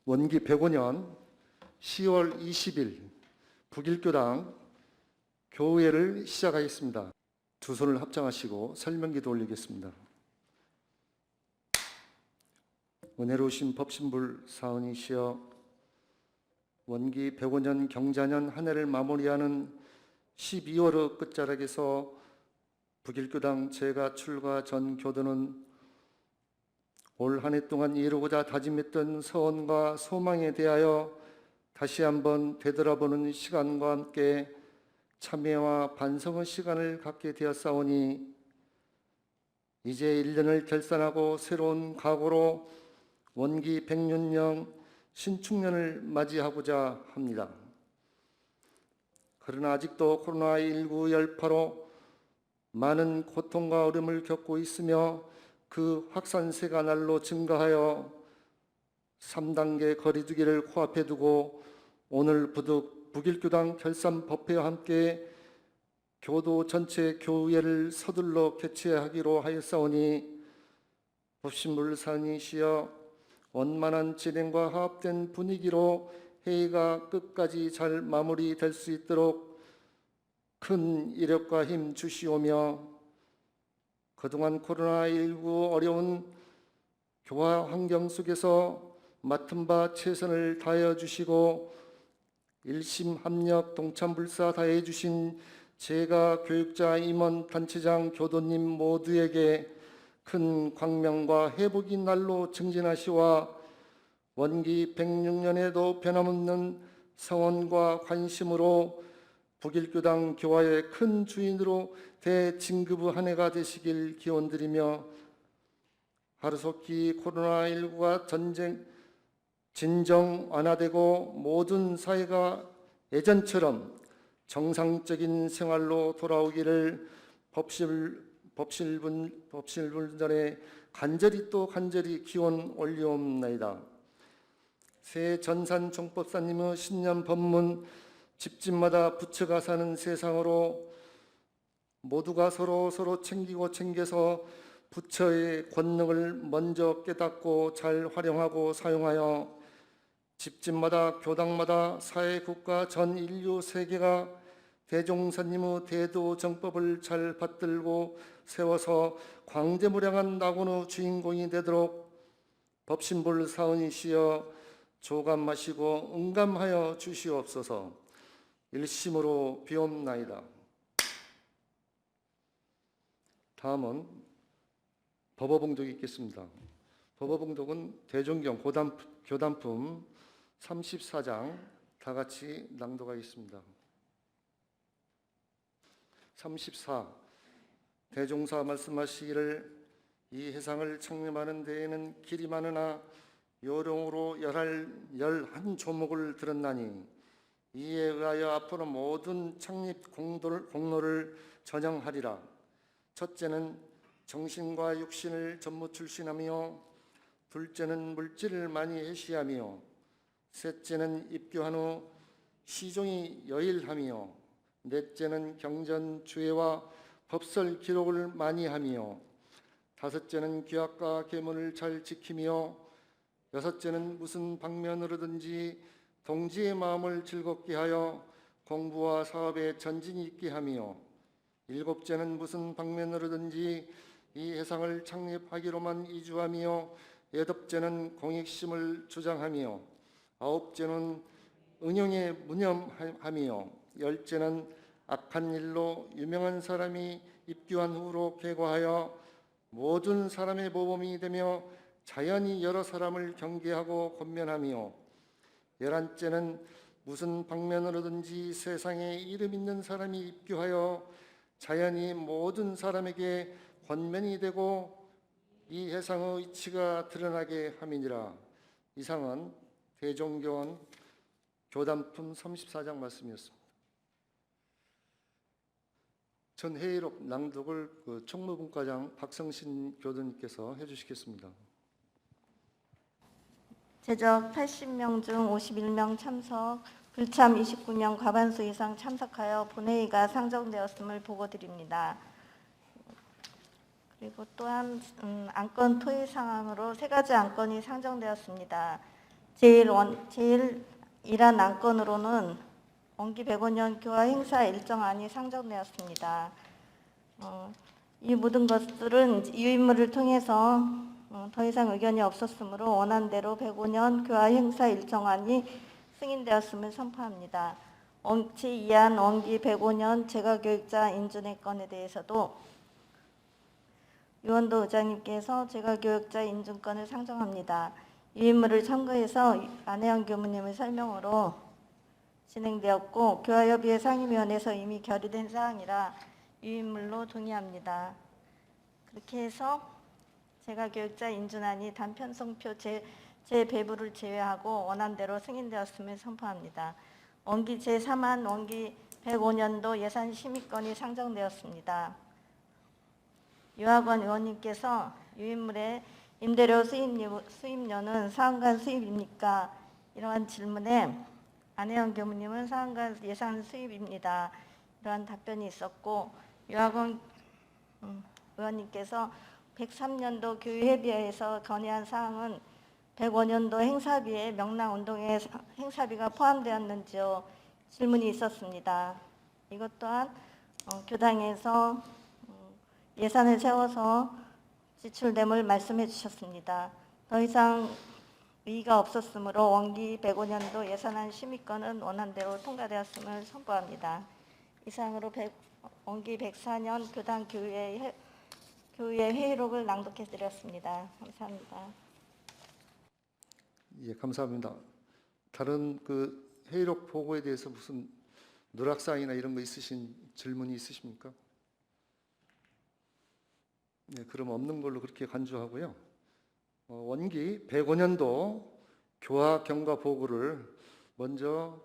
원기 105년 10월 20일 북일교당 교회를 시작하겠습니다. 두 손을 합장하시고 설명기도 올리겠습니다. 은혜로우신 법신불 사은이시여, 원기 105년 경자년 한 해를 마무리하는 12월의 끝자락에서 북일교당 제가 출가 전 교도는 올 한 해 동안 이루고자 다짐했던 서원과 소망에 대하여 다시 한번 되돌아보는 시간과 함께 참회와 반성의 시간을 갖게 되었사오니 이제 1년을 결산하고 새로운 각오로 원기 106년 신축년을 맞이하고자 합니다. 그러나 아직도 코로나19 여파로 많은 고통과 어려움을 겪고 있으며 그 확산세가 날로 증가하여 3단계 거리두기를 코앞에 두고 오늘 부득 북일교당 결산법회와 함께 교도 전체 교회를 서둘러 개최하기로 하였사오니 법신불 사은이시여, 원만한 진행과 화합된 분위기로 회의가 끝까지 잘 마무리될 수 있도록 큰 이력과 힘 주시오며, 그동안 코로나19 어려운 교화 환경 속에서 맡은 바 최선을 다하여 주시고 일심 합력 동참불사 다해 주신 제가 교육자, 임원, 단체장, 교도님 모두에게 큰 광명과 회복이 날로 증진하시와 원기 106년에도 변함없는 성원과 관심으로 북일교당 교화의 큰 주인으로 대진급의 한 해가 되시길 기원드리며, 하루속히 코로나19가 진정 완화되고 모든 사회가 예전처럼 정상적인 생활로 돌아오기를 법실분전에 간절히 기원 올리옵나이다. 새 전산 종법사님의 신년 법문, 집집마다 부처가 사는 세상으로 모두가 서로 챙기고 챙겨서 부처의 권능을 먼저 깨닫고 잘 활용하고 사용하여 집집마다 교당마다 사회 국가 전 인류 세계가 대종사님의 대도정법을 잘 받들고 세워서 광대무량한 낙원의 주인공이 되도록 법신불 사은이시여 조감하시고 응감하여 주시옵소서. 일심으로 비옵나이다. 다음은 법어봉독이 있겠습니다. 법어봉독은 대종경 교단품 34장 다 같이 낭독하겠습니다. 34. 대종사 말씀하시기를 이 해상을 창림하는 데에는 길이 많으나 요령으로 열한 조목을 들었나니 이에 의하여 앞으로 모든 창립 공로를 전형하리라. 첫째는 정신과 육신을 전무출신하며, 둘째는 물질을 많이 해시하며, 셋째는 입교한 후 시종이 여일하며, 넷째는 경전 주회와 법설 기록을 많이 하며, 다섯째는 규약과 계문을 잘 지키며, 여섯째는 무슨 방면으로든지 동지의 마음을 즐겁게 하여 공부와 사업에 전진이 있게 하며, 일곱째는 무슨 방면으로든지 이 해상을 창립하기로만 이주하며, 여덟째는 공익심을 주장하며, 아홉째는 은영에 무념하며, 열째는 악한 일로 유명한 사람이 입교한 후로 쾌거하여 모든 사람의 모범이 되며 자연히 여러 사람을 경계하고 권면하며, 11째는 무슨 방면으로든지 세상에 이름 있는 사람이 입교하여 자연히 모든 사람에게 권면이 되고 이 해상의 이치가 드러나게 함이니라. 이상은 대종교원 교단품 34장 말씀이었습니다. 전 회의록 낭독을 총무분과장 박성신 교도님께서 해주시겠습니다. 제적 80명 중 51명 참석, 불참 29명, 과반수 이상 참석하여 본회의가 상정되었음을 보고드립니다. 그리고 또한 안건 토의 상황으로 세 가지 안건이 상정되었습니다. 제1이란 안건으로는 원기 105년 교화 행사 일정안이 상정되었습니다. 이 모든 것들은 유인물을 통해서 더 이상 의견이 없었으므로 원안대로 105년 교화 행사 일정안이 승인되었음을 선포합니다. 제2안 원기 105년 재가교육자 인준의 건에 대해서도 유원도 의장님께서 재가교육자 인준건을 상정합니다. 유인물을 참고해서 안혜영 교무님의 설명으로 진행되었고 교화협의회 상임위원회에서 이미 결의된 사항이라 유인물로 동의합니다. 그렇게 해서 재가교육자 인준안이 단편성표 재배부를 제외하고 원안대로 승인되었음을 선포합니다. 원기 제3안 원기 105년도 예산 심의건이 상정되었습니다. 유학원 의원님께서 유인물의 임대료 수입료는 사항간 수입입니까? 이러한 질문에 안혜영 교무님은 사항간 예산 수입입니다. 이러한 답변이 있었고 유학원 의원님께서 103년도 교육회비에서 건의한 사항은 105년도 행사비에 명랑운동회 행사비가 포함되었는지요? 질문이 있었습니다. 이것 또한 교당에서 예산을 세워서 지출됨을 말씀해 주셨습니다. 더 이상 의의가 없었으므로 원기 105년도 예산안 심의건은 원안대로 통과되었음을 선포합니다. 이상으로 원기 104년 교당 교우회 회의록을 낭독해 드렸습니다. 감사합니다. 예, 감사합니다. 다른 그 회의록 보고에 대해서 무슨 누락사항이나 이런 거 있으신 질문이 있으십니까? 네, 그럼 없는 걸로 그렇게 간주하고요. 원기 105년도 교화 경과 보고를 먼저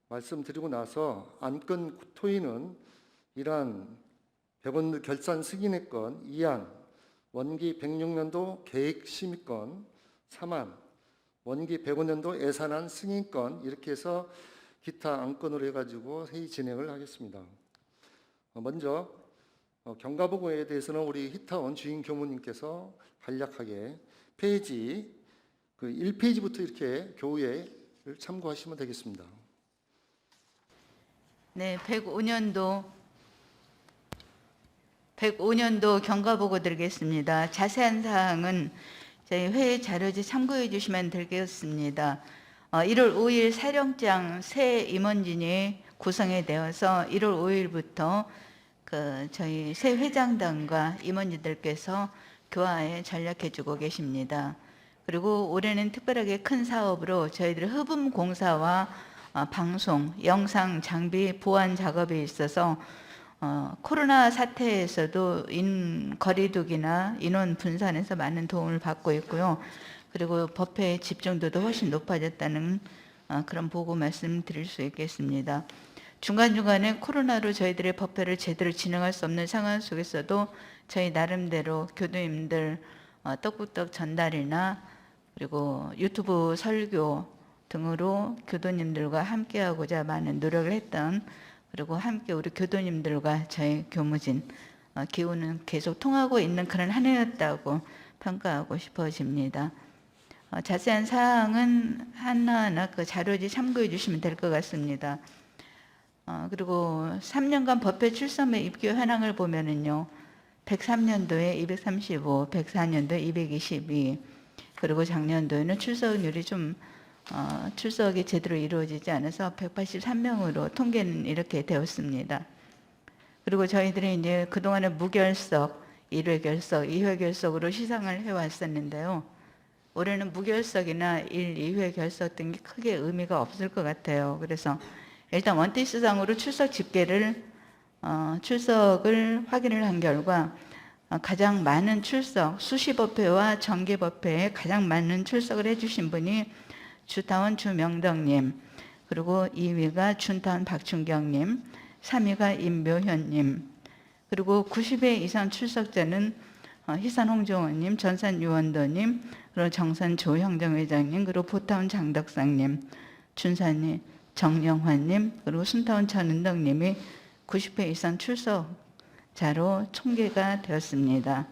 말씀드리고 나서 안건 토의는 이러한 105년도 결산 승인의 건 2안, 원기 106년도 계획 심의건 3안, 원기 105년도 예산안 승인건 이렇게 해서 기타 안건으로 해가지고 회의 진행을 하겠습니다. 먼저 경과보고에 대해서는 우리 희타원 주인 교무님께서 간략하게 페이지 1페이지부터 이렇게 교우회를 참고하시면 되겠습니다. 네, 105년도 경과보고 드리겠습니다. 자세한 사항은 저희 회의 자료지 참고해 주시면 되겠습니다. 1월 5일 사령장 새 임원진이 구성이 되어서 1월 5일부터 저희 새 회장단과 임원진들께서 교화에 전략해 주고 계십니다. 그리고 올해는 특별하게 큰 사업으로 저희들 흡음 공사와 방송, 영상 장비 보완 작업에 있어서 코로나 사태에서도 거리두기나 인원 분산에서 많은 도움을 받고 있고요. 그리고 법회의 집중도도 훨씬 높아졌다는 그런 보고 말씀드릴 수 있겠습니다. 중간중간에 코로나로 저희들의 법회를 제대로 진행할 수 없는 상황 속에서도 저희 나름대로 교도님들 떡국떡 전달이나 그리고 유튜브 설교 등으로 교도님들과 함께하고자 많은 노력을 했던, 그리고 함께 우리 교도님들과 저희 교무진 기후는 계속 통하고 있는 그런 한 해였다고 평가하고 싶어집니다. 자세한 사항은 하나하나 그 자료지 참고해 주시면 될 것 같습니다. 그리고 3년간 법회 출석 및 입교 현황을 보면은요, 103년도에 235, 104년도에 222, 그리고 작년도에는 출석률이 좀 출석이 제대로 이루어지지 않아서 183명으로 통계는 이렇게 되었습니다. 그리고 저희들이 이제 그동안에 무결석, 1회 결석, 2회 결석으로 시상을 해왔었는데요. 올해는 무결석이나 1, 2회 결석 등이 크게 의미가 없을 것 같아요. 그래서 일단 원티스상으로 출석을 확인을 한 결과 가장 많은 출석, 수시법회와 정기법회에 가장 많은 출석을 해주신 분이 주타원 주명덕님, 그리고 2위가 준타원 박춘경님, 3위가 임묘현님, 그리고 90회 이상 출석자는 희산 홍종원님, 전산 유원도님, 그리고 정산 조형정회장님, 그리고 보타원 장덕상님, 준산이 정영환님, 그리고 순타원 전은덕님이 90회 이상 출석자로 총계가 되었습니다.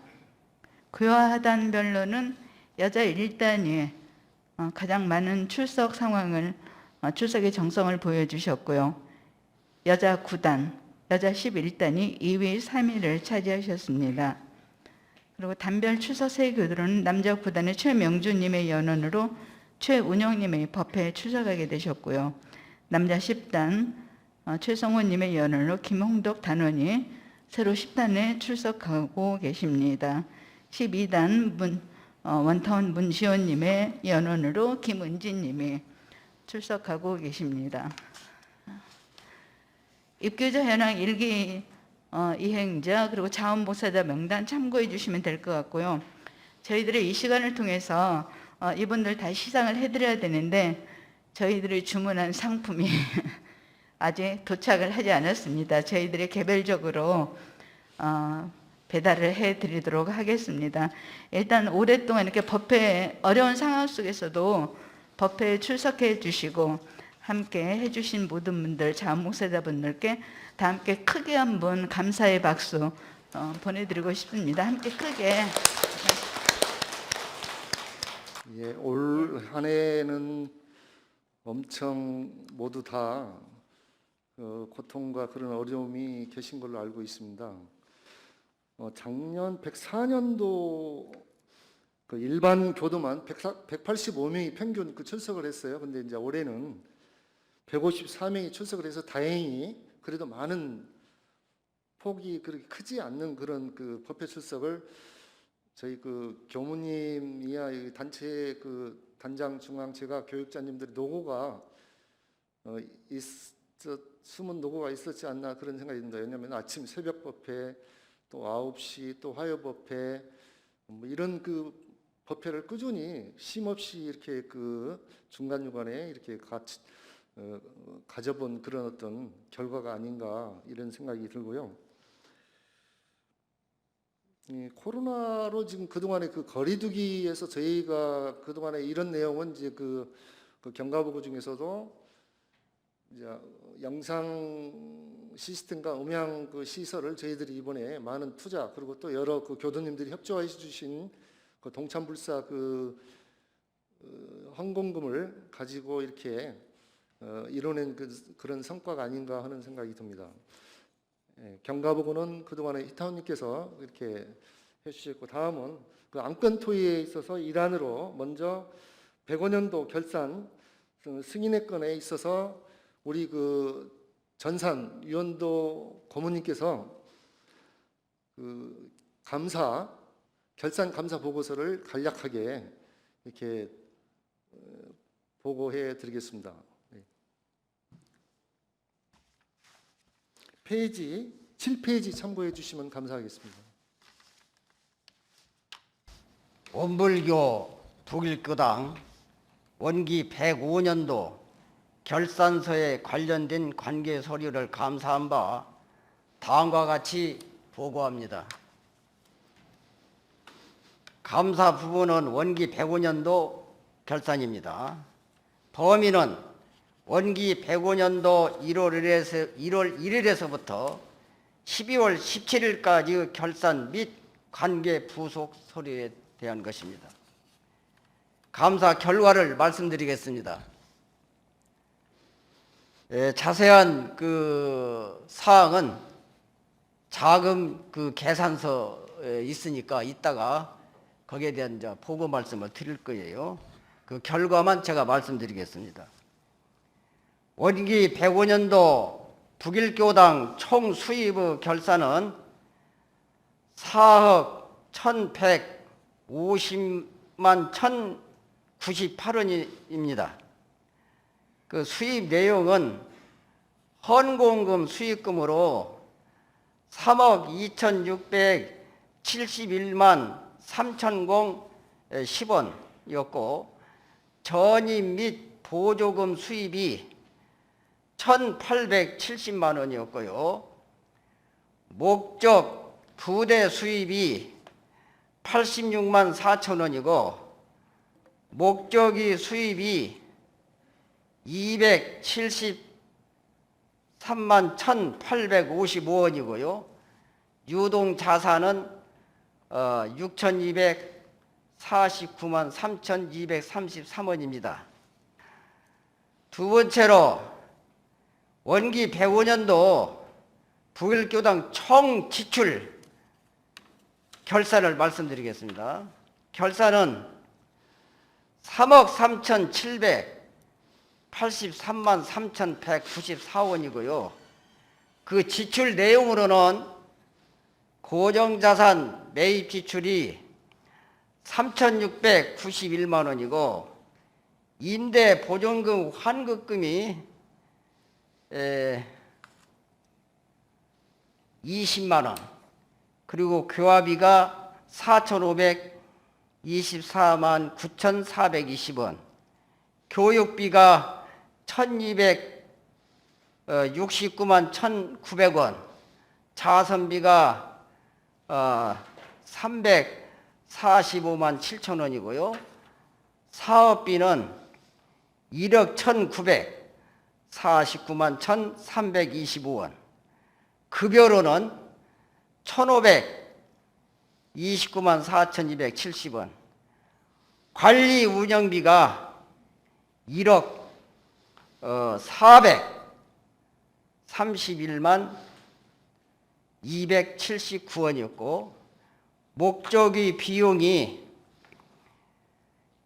교화하단별로는 여자 1단위 가장 많은 출석 상황을 출석의 정성을 보여주셨고요. 여자 9단, 여자 11단이 2위, 3위를 차지하셨습니다. 그리고 단별 출석 세 교도로는 남자 9단의 최명주님의 연원으로 최운영님의 법회에 출석하게 되셨고요. 남자 10단 최성호님의 연원으로 김홍덕 단원이 새로 10단에 출석하고 계십니다. 12단 원타운 문시원님의 연원으로 김은진님이 출석하고 계십니다. 입교자 현황 1기 이행자 그리고 자원봉사자 명단 참고해 주시면 될 것 같고요. 저희들이 이 시간을 통해서 이분들 다 시상을 해드려야 되는데 저희들이 주문한 상품이 아직 도착을 하지 않았습니다. 저희들이 개별적으로 배달을 해드리도록 하겠습니다. 일단 오랫동안 이렇게 법회 어려운 상황 속에서도 법회에 출석해 주시고 함께 해주신 모든 분들, 자원봉사자분들께 다 함께 크게 한번 감사의 박수 보내드리고 싶습니다. 함께 크게. 예, 올 한 해는 엄청 모두 다 고통과 그런 어려움이 계신 걸로 알고 있습니다. 작년 104년도 그 일반 교도만 185명이 평균 출석을 했어요. 근데 이제 올해는 154명이 출석을 해서 다행히 그래도 많은 폭이 그렇게 크지 않는 그런 그 법회 출석을 저희 그 교무님이야 단체 그 단장 중앙 제가 교육자님들의 노고가 숨은 노고가 있었지 않나 그런 생각이 듭니다. 왜냐하면 아침 새벽 법회 또 9시 또 화요 법회 뭐 이런 그 법회를 꾸준히 쉼없이 이렇게 그 중간중간에 이렇게 같이 가져본 그런 어떤 결과가 아닌가 이런 생각이 들고요. 코로나로 지금 그동안에 그 거리두기에서 저희가 그동안에 이런 내용은 이제 그 경과보고 중에서도 이제 영상 시스템과 음향 그 시설을 저희들이 이번에 많은 투자 그리고 또 여러 그 교도님들이 협조해 주신 그 동참불사 그 헌금금을 가지고 이렇게 이뤄낸 그런 성과가 아닌가 하는 생각이 듭니다. 경과보고는 그동안에 이타원님께서 이렇게 해주셨고 다음은 그 안건 토의에 있어서 일환으로 먼저 105년도 결산 승인의 건에 있어서 우리 그 전산 유원도 고문님께서 그 결산 감사 보고서를 간략하게 이렇게 보고해 드리겠습니다. 페이지 7페이지 참고해 주시면 감사하겠습니다. 원불교 북일교당 원기 105년도 결산서에 관련된 관계 서류를 감사한 바 다음과 같이 보고합니다. 감사 부분은 원기 105년도 결산입니다. 범위는 원기 105년도 1월 1일에서부터 12월 17일까지의 결산 및 관계 부속 서류에 대한 것입니다. 감사 결과를 말씀드리겠습니다. 자세한 그 사항은 자금 그 계산서에 있으니까 이따가 거기에 대한 이제 보고 말씀을 드릴 거예요. 그 결과만 제가 말씀드리겠습니다. 원기 105년도 북일교당 총 수입의 결산은 4억 1,150만 1,098원입니다. 그 수입 내용은 헌공금 수익금으로 3억 2,671만 3,010원이었고 전입 및 보조금 수입이 1,870만 원이었고요. 목적 부대 수입이 86만 4천 원이고 목적이 수입이 273만 1,855원이고요. 유동 자산은 6,204만 49만 3,233원입니다. 두 번째로 원기 105년도 부일교당 총 지출 결산을 말씀드리겠습니다. 결산은 3억 3,783만 3,194원이고요. 그 지출 내용으로는 고정자산 매입 지출이 3,691만 원이고 임대 보존금 환급금이 20만 원, 그리고 교화비가 4,524만 9,420원, 교육비가 1,269만 1,900원, 자선비가 345만 7천원이고요. 사업비는 1억 1,949만 1,325원, 급여로는 1,529만 4,270원, 관리 운영비가 1억 431만 279원이었고 목적의 비용이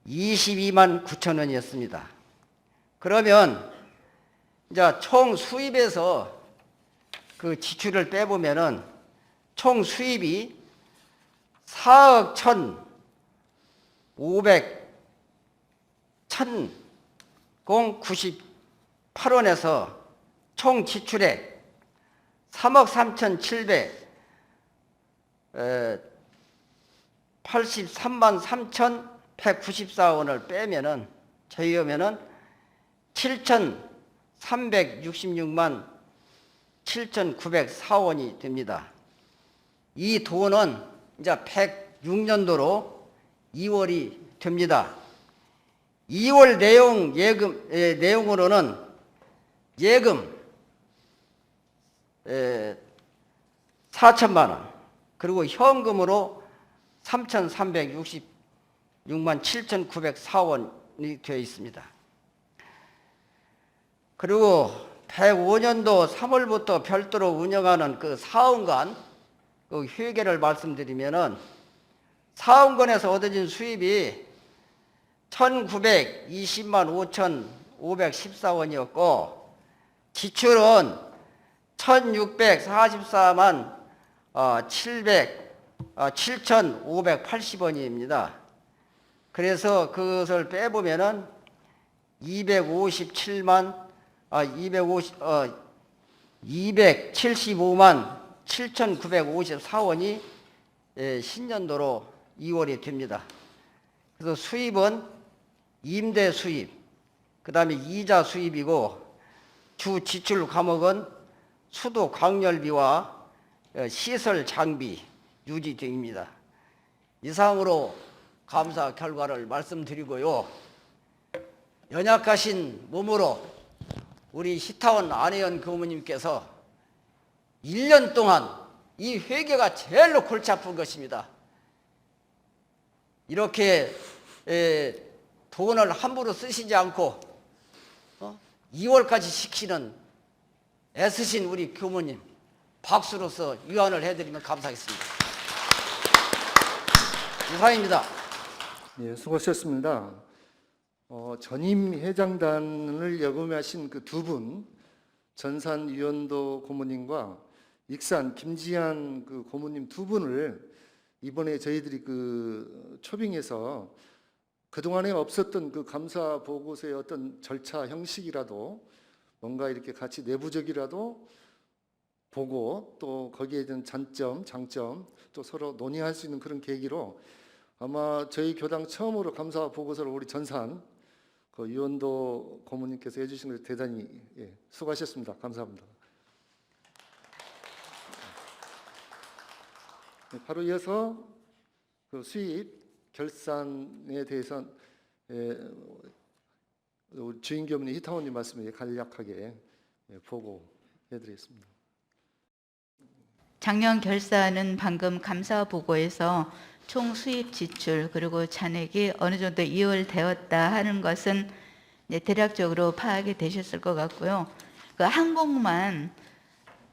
22만 9천 원이었습니다. 그러면 이제 총 수입에서 그 지출을 빼보면은 총 수입이 4억 1,098원에서 총 지출액 3억 3,783만 3,194원을 빼면은 제외하면은 7,366만 7,904원이 됩니다. 이 돈은 이제 106년도로 2월이 됩니다. 2월 내용으로는 예금 4천만 원, 그리고 현금으로 3,366만 7,904원이 되어 있습니다. 그리고 105년도 3월부터 별도로 운영하는 그 사원관 그 회계를 말씀드리면은 사원관에서 얻어진 수입이 1,920만 5,514원이었고 지출은 1,644만 7,580원입니다. 그래서 그것을 빼보면은 275만 7,954원이 신년도로 2월이 됩니다. 그래서 수입은 임대 수입, 그 다음에 이자 수입이고 주 지출 과목은 수도 광열비와 시설 장비 유지 등입니다. 이상으로 감사 결과를 말씀드리고요. 연약하신 몸으로 우리 시타원 안혜연 교무님께서 1년 동안 이 회계가 제일로 골치 아픈 것입니다. 이렇게 돈을 함부로 쓰시지 않고 2월까지 시키는 애쓰신 우리 교무님 박수로서 위안을 해드리면 감사하겠습니다. 이상입니다. 예, 수고하셨습니다. 전임 회장단을 역임하신 그 두 분, 전산 유연도 고모님과 익산 김지한 그 고모님 두 분을 이번에 저희들이 그 초빙해서 그동안에 없었던 그 감사 보고서의 어떤 절차 형식이라도 뭔가 이렇게 같이 내부적이라도 보고 또 거기에 대한 단점, 장점 또 서로 논의할 수 있는 그런 계기로 아마 저희 교당 처음으로 감사 보고서를 우리 전산 그 유연도 고모님께서 해주신 것 대단히 수고하셨습니다. 감사합니다. 바로 이어서 그 수입 결산에 대해서 우리 주인교무님 히타원님 말씀에 간략하게 보고해드리겠습니다. 작년 결산은 방금 감사 보고에서 총 수입 지출 그리고 잔액이 어느 정도 이월되었다 하는 것은 이제 대략적으로 파악이 되셨을 것 같고요. 그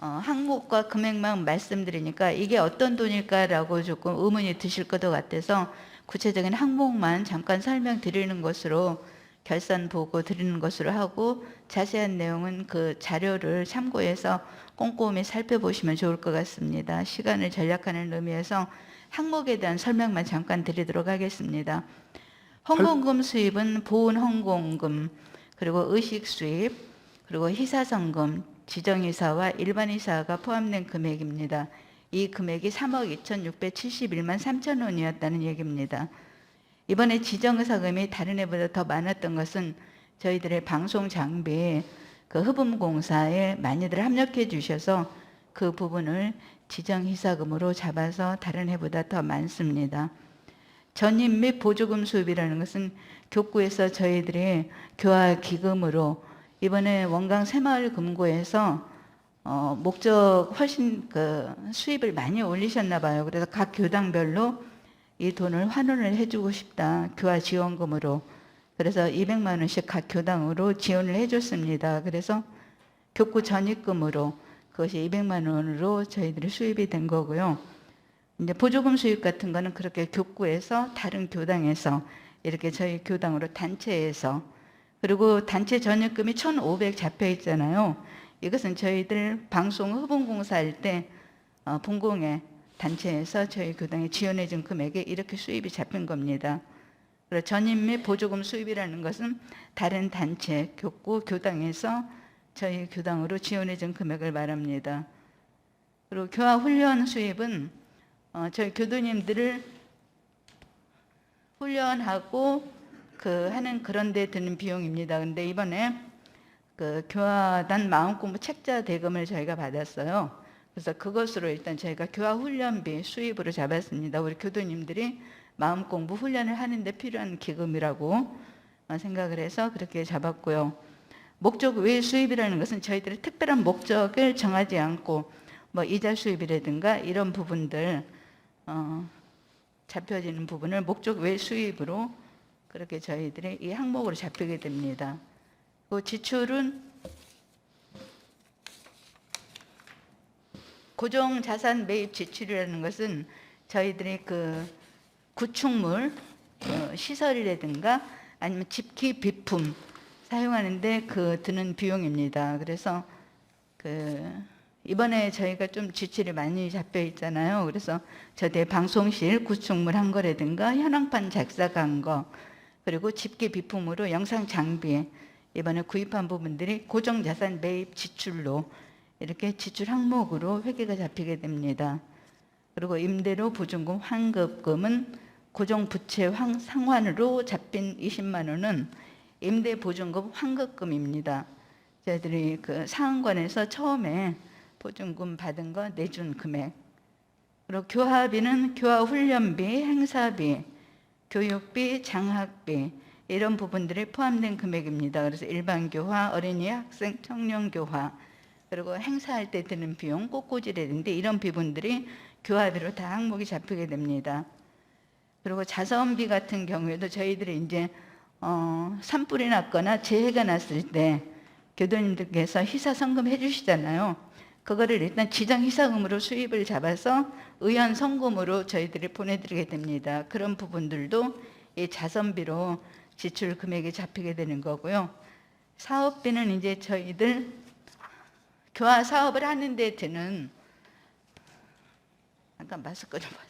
항목과 금액만 말씀드리니까 이게 어떤 돈일까라고 조금 의문이 드실 것 같아서 구체적인 항목만 잠깐 설명드리는 것으로 결산 보고 드리는 것으로 하고 자세한 내용은 그 자료를 참고해서 꼼꼼히 살펴보시면 좋을 것 같습니다. 시간을 절약하는 의미에서 항목에 대한 설명만 잠깐 드리도록 하겠습니다. 헌금금 수입은 보훈 헌금금, 그리고 의식 수입, 그리고 희사성금, 지정이사와 일반이사가 포함된 금액입니다. 이 금액이 3억 2,671만 3천 원이었다는 얘기입니다. 이번에 지정의사금이 다른 해보다 더 많았던 것은 저희들의 방송 장비 그 흡음공사에 많이들 합력해 주셔서 그 부분을 지정희사금으로 잡아서 다른 해보다 더 많습니다. 전입 및 보조금 수입이라는 것은 교구에서 저희들이 교화기금으로 이번에 원강 새마을 금고에서 목적 훨씬 그 수입을 많이 올리셨나 봐요. 그래서 각 교당별로 이 돈을 환원을 해주고 싶다. 교화 지원금으로. 그래서 200만 원씩 각 교당으로 지원을 해줬습니다. 그래서 교구 전입금으로 그것이 200만 원으로 저희들이 수입이 된 거고요. 이제 보조금 수입 같은 거는 그렇게 교구에서 다른 교당에서 이렇게 저희 교당으로 단체에서 그리고 단체 전입금이 1,500 잡혀 있잖아요. 이것은 저희들 방송 흡음공사 할 때 분공회 단체에서 저희 교당에 지원해 준 금액에 이렇게 수입이 잡힌 겁니다. 그리고 전입 및 보조금 수입이라는 것은 다른 단체, 교구, 교당에서 저희 교당으로 지원해 준 금액을 말합니다. 그리고 교화 훈련 수입은 저희 교도님들을 훈련하고 하는 그런 데 드는 비용입니다. 근데 이번에 그 교화단 마음공부 책자 대금을 저희가 받았어요. 그래서 그것으로 일단 저희가 교화 훈련비 수입으로 잡았습니다. 우리 교도님들이 마음공부 훈련을 하는데 필요한 기금이라고 생각을 해서 그렇게 잡았고요. 목적 외 수입이라는 것은 저희들이 특별한 목적을 정하지 않고 뭐 이자 수입이라든가 이런 부분들 잡혀지는 부분을 목적 외 수입으로 그렇게 저희들이 이 항목으로 잡히게 됩니다. 그 지출은 고정자산 매입 지출이라는 것은 저희들이 그 구축물 시설이라든가 아니면 집기 비품 사용하는데 그 드는 비용입니다. 그래서 이번에 저희가 좀 지출이 많이 잡혀 있잖아요. 그래서 저대 방송실 구축물 한 거라든가 현황판 작사한 거 그리고 집기 비품으로 영상 장비 이번에 구입한 부분들이 고정자산 매입 지출로 이렇게 지출 항목으로 회계가 잡히게 됩니다. 그리고 임대료 보증금 환급금은 고정부채 상환으로 잡힌 20만 원은 임대보증금 환급금입니다. 저희들이 그 상환관에서 처음에 보증금 받은 거 내준 금액. 그리고 교화비는 교화훈련비, 행사비, 교육비, 장학비 이런 부분들이 포함된 금액입니다. 그래서 일반교화, 어린이, 학생, 청년교화 그리고 행사할 때 드는 비용, 꽃꽂이라든지 이런 부분들이 교화비로 다 항목이 잡히게 됩니다. 그리고 자선비 같은 경우에도 저희들이 이제 산불이 났거나 재해가 났을 때 교도님들께서 희사성금 해주시잖아요. 그거를 일단 지정희사금으로 수입을 잡아서 의연성금으로 저희들이 보내드리게 됩니다. 그런 부분들도 이 자선비로 지출 금액이 잡히게 되는 거고요. 사업비는 이제 저희들 교화 사업을 하는 데 드는 잠깐 마스크 좀 봐요.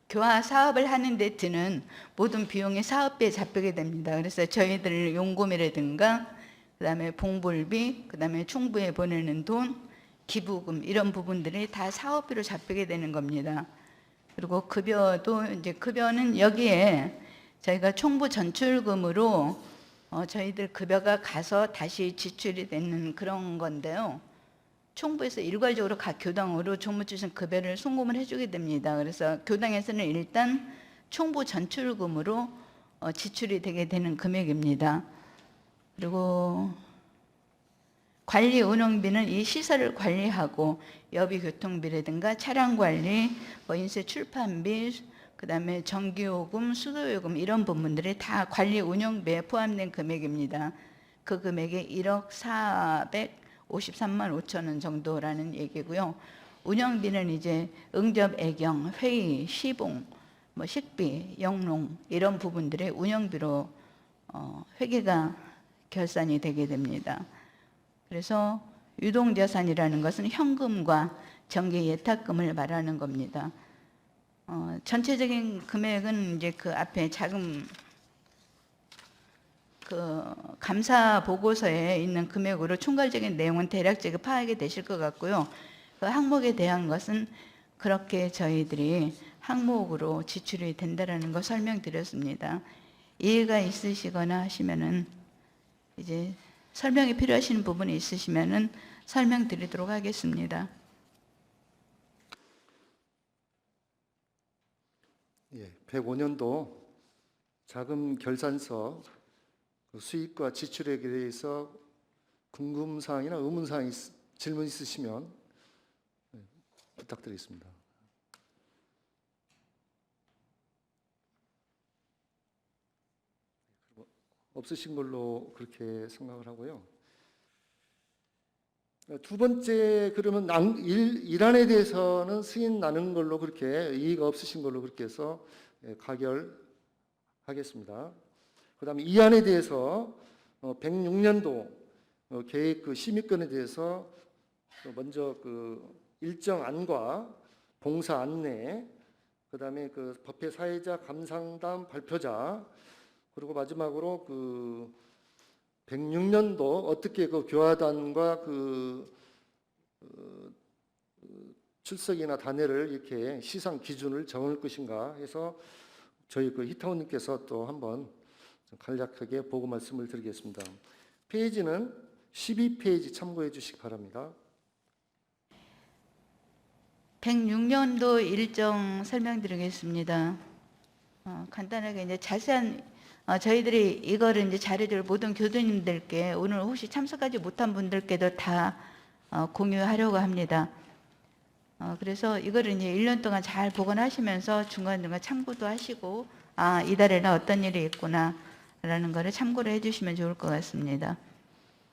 교화 사업을 하는 데 드는 모든 비용이 사업비에 잡히게 됩니다. 그래서 저희들 용금이라든가 그다음에 봉불비, 그다음에 충부에 보내는 돈, 기부금 이런 부분들이 다 사업비로 잡히게 되는 겁니다. 그리고 급여도 이제 급여는 여기에 저희가 총부 전출금으로 저희들 급여가 가서 다시 지출이 되는 그런 건데요. 총부에서 일괄적으로 각 교당으로 종무주신 급여를 송금을 해주게 됩니다. 그래서 교당에서는 일단 총부 전출금으로 지출이 되게 되는 금액입니다. 그리고 관리 운영비는 이 시설을 관리하고 여비 교통비라든가 차량 관리, 뭐 인쇄 출판비, 그다음에 전기요금, 수도요금 이런 부분들이 다 관리 운영비에 포함된 금액입니다. 그 금액이 1억 453만 5천 원 정도라는 얘기고요. 운영비는 이제 응접 애경, 회의, 시봉, 뭐 식비, 영농 이런 부분들의 운영비로 회계가 결산이 되게 됩니다. 그래서 유동자산이라는 것은 현금과 정기 예탁금을 말하는 겁니다. 전체적인 금액은 이제 그 앞에 자금 그 감사 보고서에 있는 금액으로 총괄적인 내용은 대략적으로 파악이 되실 것 같고요. 그 항목에 대한 것은 그렇게 저희들이 항목으로 지출이 된다라는 거 설명드렸습니다. 이해가 있으시거나 하시면은 이제 설명이 필요하신 부분이 있으시면은 설명드리도록 하겠습니다. 예, 105년도 자금 결산서 수입과 지출에 대해서 궁금사항이나 의문사항 질문 있으시면 부탁드리겠습니다. 없으신 걸로 그렇게 생각을 하고요. 두 번째, 그러면 일안에 대해서는 승인 나는 걸로 그렇게 이의가 없으신 걸로 그렇게 해서 가결하겠습니다. 그 다음에 이안에 대해서 106년도 계획 그 심의권에 대해서 먼저 그 일정안과 봉사 안내, 그 다음에 그 법회 사회자 감상담 발표자, 그리고 마지막으로 그 106년도 어떻게 그 교화단과 출석이나 단회를 이렇게 시상 기준을 정할 것인가 해서 저희 그 히타원님께서 또 한번 간략하게 보고 말씀을 드리겠습니다. 페이지는 12페이지 참고해 주시기 바랍니다. 106년도 일정 설명드리겠습니다. 간단하게 이제 자세한 저희들이 이거를 이제 자료를 모든 교수님들께 오늘 혹시 참석하지 못한 분들께도 다 공유하려고 합니다. 그래서 이거를 이제 1년 동안 잘 복원하시면서 중간중간 참고도 하시고 이달에는 어떤 일이 있구나 라는 거를 참고를 해주시면 좋을 것 같습니다.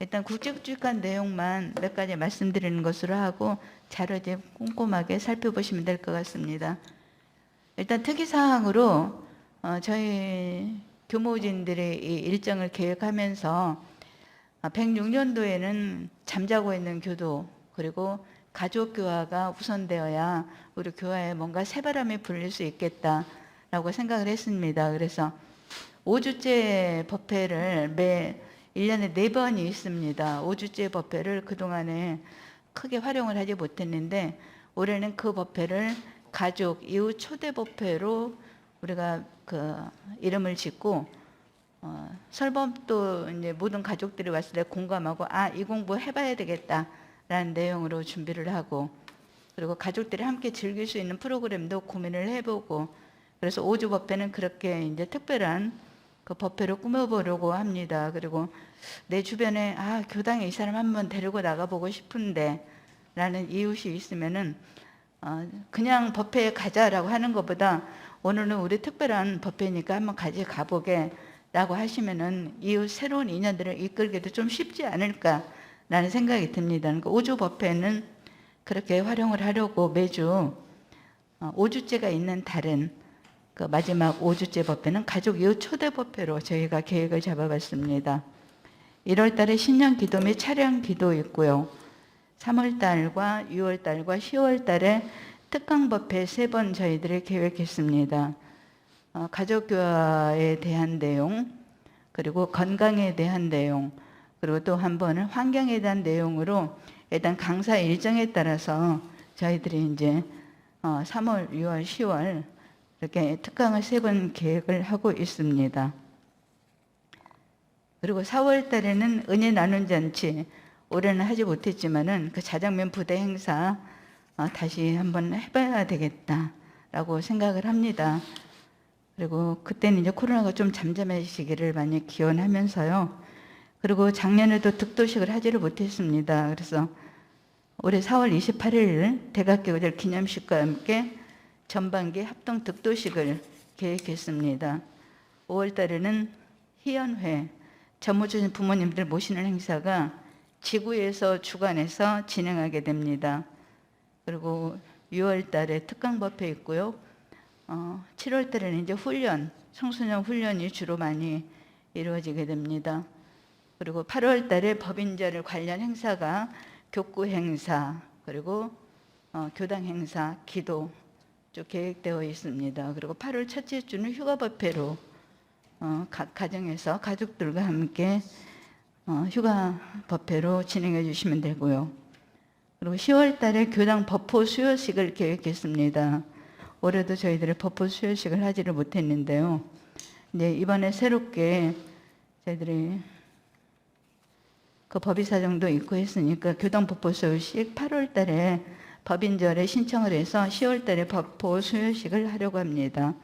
일단 굵직굵직한 내용만 몇 가지 말씀드리는 것으로 하고 자료 이제 꼼꼼하게 살펴보시면 될 것 같습니다. 일단 특이사항으로 저희 교모진들의 이 일정을 계획하면서 106년도에는 잠자고 있는 교도 그리고 가족교화가 우선되어야 우리 교화에 뭔가 새바람이 불릴 수 있겠다라고 생각을 했습니다. 그래서 5주째 법회를 매 1년에 4번이 있습니다. 5주째 법회를 그동안에 크게 활용을 하지 못했는데 올해는 그 법회를 가족, 이웃 초대 법회로 우리가 그 이름을 짓고 설법도 이제 모든 가족들이 왔을 때 공감하고 이 공부 해봐야 되겠다라는 내용으로 준비를 하고 그리고 가족들이 함께 즐길 수 있는 프로그램도 고민을 해보고 그래서 5주 법회는 그렇게 이제 특별한 그 법회로 꾸며보려고 합니다. 그리고 내 주변에 교당에 이 사람 한번 데리고 나가보고 싶은데 라는 이웃이 있으면은 그냥 법회에 가자라고 하는 것보다 오늘은 우리 특별한 법회니까 한번 같이 가보게 라고 하시면은 이웃 새로운 인연들을 이끌기도 좀 쉽지 않을까라는 생각이 듭니다. 그러니까 5주 법회는 그렇게 활용을 하려고 매주 5주째가 있는 달은 그 마지막 5주째 법회는 가족 이웃 초대 법회로 저희가 계획을 잡아봤습니다. 1월 달에 신년 기도 및 차량 기도 있고요. 3월 달과 6월 달과 10월 달에 특강 법회 3번 저희들이 계획했습니다. 가족교화에 대한 내용, 그리고 건강에 대한 내용, 그리고 또 한 번은 환경에 대한 내용으로 일단 강사 일정에 따라서 저희들이 이제 3월, 6월, 10월 이렇게 특강을 3번 계획을 하고 있습니다. 그리고 4월 달에는 은혜 나눔 잔치, 올해는 하지 못했지만은 그 자장면 부대 행사 다시 한번 해봐야 되겠다라고 생각을 합니다. 그리고 그때는 이제 코로나가 좀 잠잠해지기를 많이 기원하면서요. 그리고 작년에도 득도식을 하지를 못했습니다. 그래서 올해 4월 28일 대각교절 기념식과 함께 전반기 합동 득도식을 계획했습니다. 5월 달에는 희연회, 전무주신 부모님들 모시는 행사가 지구에서 주관해서 진행하게 됩니다. 그리고 6월 달에 특강법회 있고요. 7월 달에는 이제 훈련, 청소년 훈련이 주로 많이 이루어지게 됩니다. 그리고 8월 달에 법인절 관련 행사가 교구 행사, 그리고 교당 행사, 기도 쭉 계획되어 있습니다. 그리고 8월 첫째 주는 휴가법회로 각 가정에서 가족들과 함께 휴가법회로 진행해 주시면 되고요. 그리고 10월 달에 교당 법포 수요식을 계획했습니다. 올해도 저희들이 법포 수요식을 하지를 못했는데요. 이제 이번에 새롭게 저희들이 그 법의 사정도 있고 했으니까 교당 법포 수요식 8월 달에 법인절에 신청을 해서 10월 달에 법포 수요식을 하려고 합니다.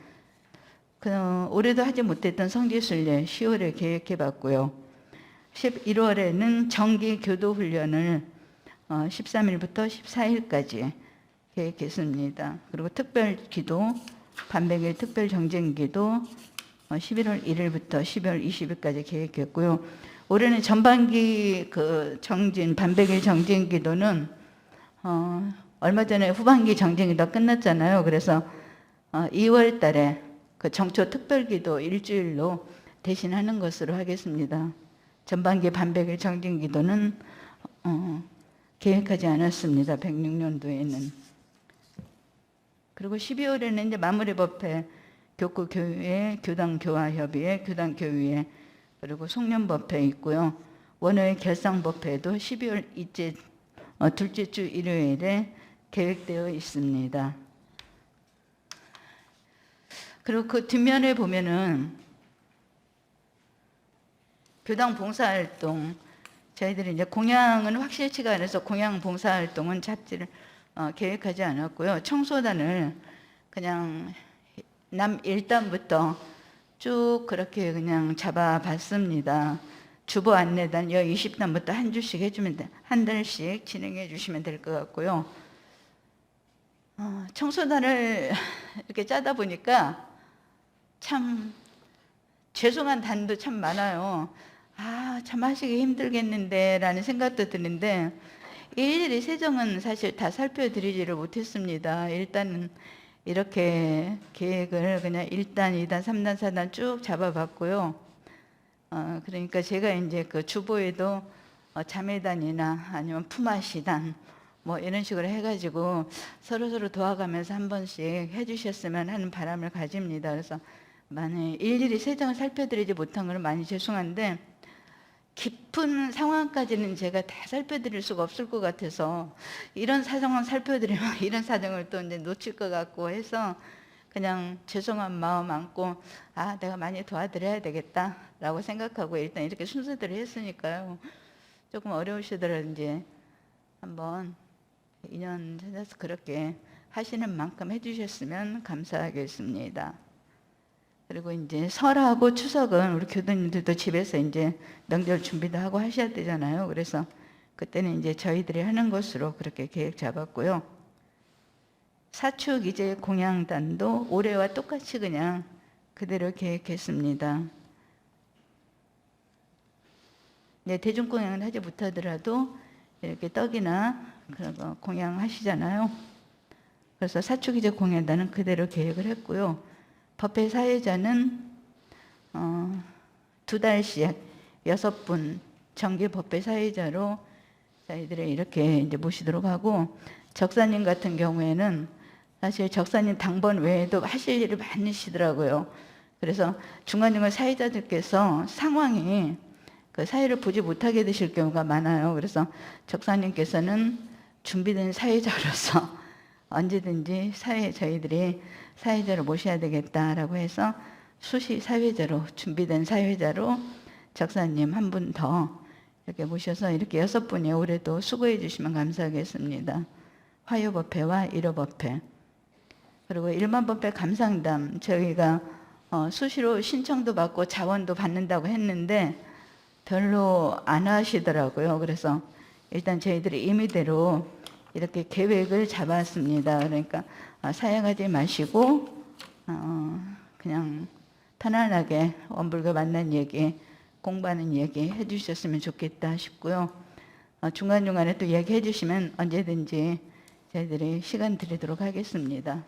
올해도 하지 못했던 성지순례 10월에 계획해 봤고요. 11월에는 정기 교도 훈련을 13일부터 14일까지 계획했습니다. 그리고 특별 기도, 반백일 특별 정쟁 기도 11월 1일부터 12월 20일까지 계획했고요. 올해는 전반기 그 반백일 정쟁 기도는 얼마 전에 후반기 정쟁 기도 끝났잖아요. 그래서 2월 달에 그 정초 특별 기도 일주일로 대신하는 것으로 하겠습니다. 전반기 반백일 정쟁 기도는 계획하지 않았습니다. 106년도에는. 그리고 12월에는 이제 마무리 법회, 교구교회, 교당교화협의회, 교당교위회, 그리고 송년법회 있고요. 원어의 결상법회도 12월 둘째 주 일요일에 계획되어 있습니다. 그리고 그 뒷면에 보면은 교당 봉사활동, 저희들이 이제 공양은 확실치가 않아서 공양 봉사활동은 잡지를 계획하지 않았고요. 청소단을 그냥 남 1단부터 쭉 그렇게 그냥 잡아봤습니다. 주보 안내단 여 20단부터 한 주씩 해주면 한 달씩 진행해 주시면 될 것 같고요. 청소단을 이렇게 짜다 보니까 참 죄송한 단도 참 많아요. 참 하시기 힘들겠는데 라는 생각도 드는데 일일이 세정은 사실 다 살펴드리지를 못했습니다. 일단은 이렇게 계획을 그냥 1단, 2단, 3단, 4단 쭉 잡아봤고요. 그러니까 제가 이제 그 주보에도 자매단이나 아니면 품앗이단 뭐 이런 식으로 해가지고 서로 도와가면서 한 번씩 해주셨으면 하는 바람을 가집니다. 그래서 만약 일일이 세정을 살펴드리지 못한 건 많이 죄송한데 깊은 상황까지는 제가 다 살펴드릴 수가 없을 것 같아서 이런 사정을 살펴드리면 이런 사정을 또 이제 놓칠 것 같고 해서 그냥 죄송한 마음 안고 내가 많이 도와드려야 되겠다라고 생각하고 일단 이렇게 순서대로 했으니까요. 조금 어려우시더라도 이제 한번 인연 찾아서 그렇게 하시는 만큼 해주셨으면 감사하겠습니다. 그리고 이제 설하고 추석은 우리 교도님들도 집에서 이제 명절 준비도 하고 하셔야 되잖아요. 그래서 그때는 이제 저희들이 하는 것으로 그렇게 계획 잡았고요. 사축 이제 공양단도 올해와 똑같이 그냥 그대로 계획했습니다. 네, 대중공양은 하지 못하더라도 이렇게 떡이나 그런 거 공양하시잖아요. 그래서 사축 이제 공양단은 그대로 계획을 했고요. 법회 사회자는 2달씩 6분 정기 법회 사회자로 저희들이 이렇게 이제 모시도록 하고 적사님 같은 경우에는 사실 적사님 당번 외에도 하실 일이 많으시더라고요. 그래서 중간중간 사회자들께서 상황이 그 사회를 보지 못하게 되실 경우가 많아요. 그래서 적사님께서는 준비된 사회자로서 언제든지 저희들이 사회자로 모셔야 되겠다라고 해서 수시 사회자로 준비된 사회자로 적사님 한 분 더 이렇게 모셔서 이렇게 6분이 올해도 수고해 주시면 감사하겠습니다. 화요법회와 일요법회 그리고 일반법회 감상담 저희가 수시로 신청도 받고 자원도 받는다고 했는데 별로 안 하시더라고요. 그래서 일단 저희들이 임의대로 이렇게 계획을 잡았습니다. 그러니까 사양하지 마시고 그냥 편안하게 원불교 만난 얘기, 공부하는 얘기 해주셨으면 좋겠다 싶고요. 중간중간에 또 얘기해 주시면 언제든지 저희들이 시간 드리도록 하겠습니다.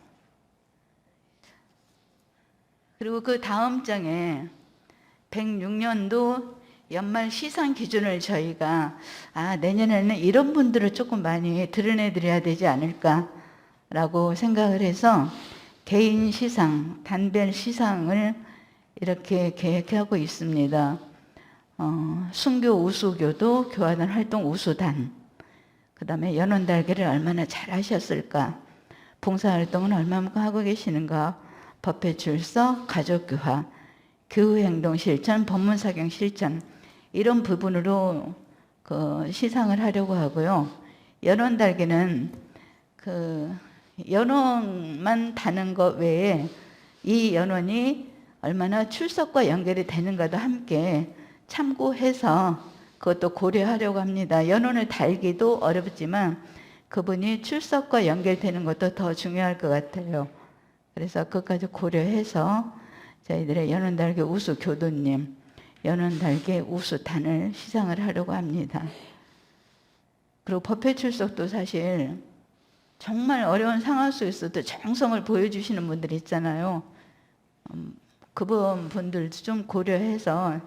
그리고 그 다음 장에 106년도 연말 시상 기준을 저희가 내년에는 이런 분들을 조금 많이 드러내드려야 되지 않을까라고 생각을 해서 개인 시상, 단별 시상을 이렇게 계획하고 있습니다. 순교 우수교도 교화단 활동 우수단, 그 다음에 연원달기를 얼마나 잘 하셨을까, 봉사활동은 얼마만큼 하고 계시는가, 법회 출석, 가족교화, 교우행동 실천, 법문사경 실천, 이런 부분으로 그 시상을 하려고 하고요. 연원달기는 그 연원만 다는 것 외에 이 연원이 얼마나 출석과 연결이 되는가도 함께 참고해서 그것도 고려하려고 합니다. 연원을 달기도 어렵지만 그분이 출석과 연결되는 것도 더 중요할 것 같아요. 그래서 그것까지 고려해서 저희들의 연원달기 우수 교도님, 연원달기 우수단을 시상을 하려고 합니다. 그리고 법회 출석도 사실 정말 어려운 상황 속에서도 정성을 보여주시는 분들 있잖아요. 그분 분들도 좀 고려해서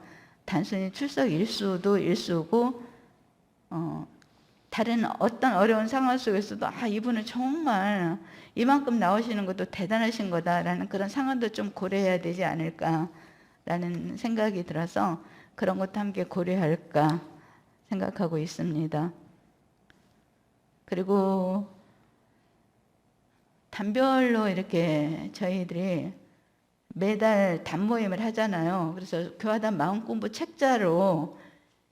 단순히 출석 일수도 일수고 다른 어떤 어려운 상황 속에서도 이분은 정말 이만큼 나오시는 것도 대단하신 거다라는 그런 상황도 좀 고려해야 되지 않을까라는 생각이 들어서 그런 것도 함께 고려할까 생각하고 있습니다. 그리고 단별로 이렇게 저희들이 매달 단모임을 하잖아요. 그래서 교화단 마음공부 책자로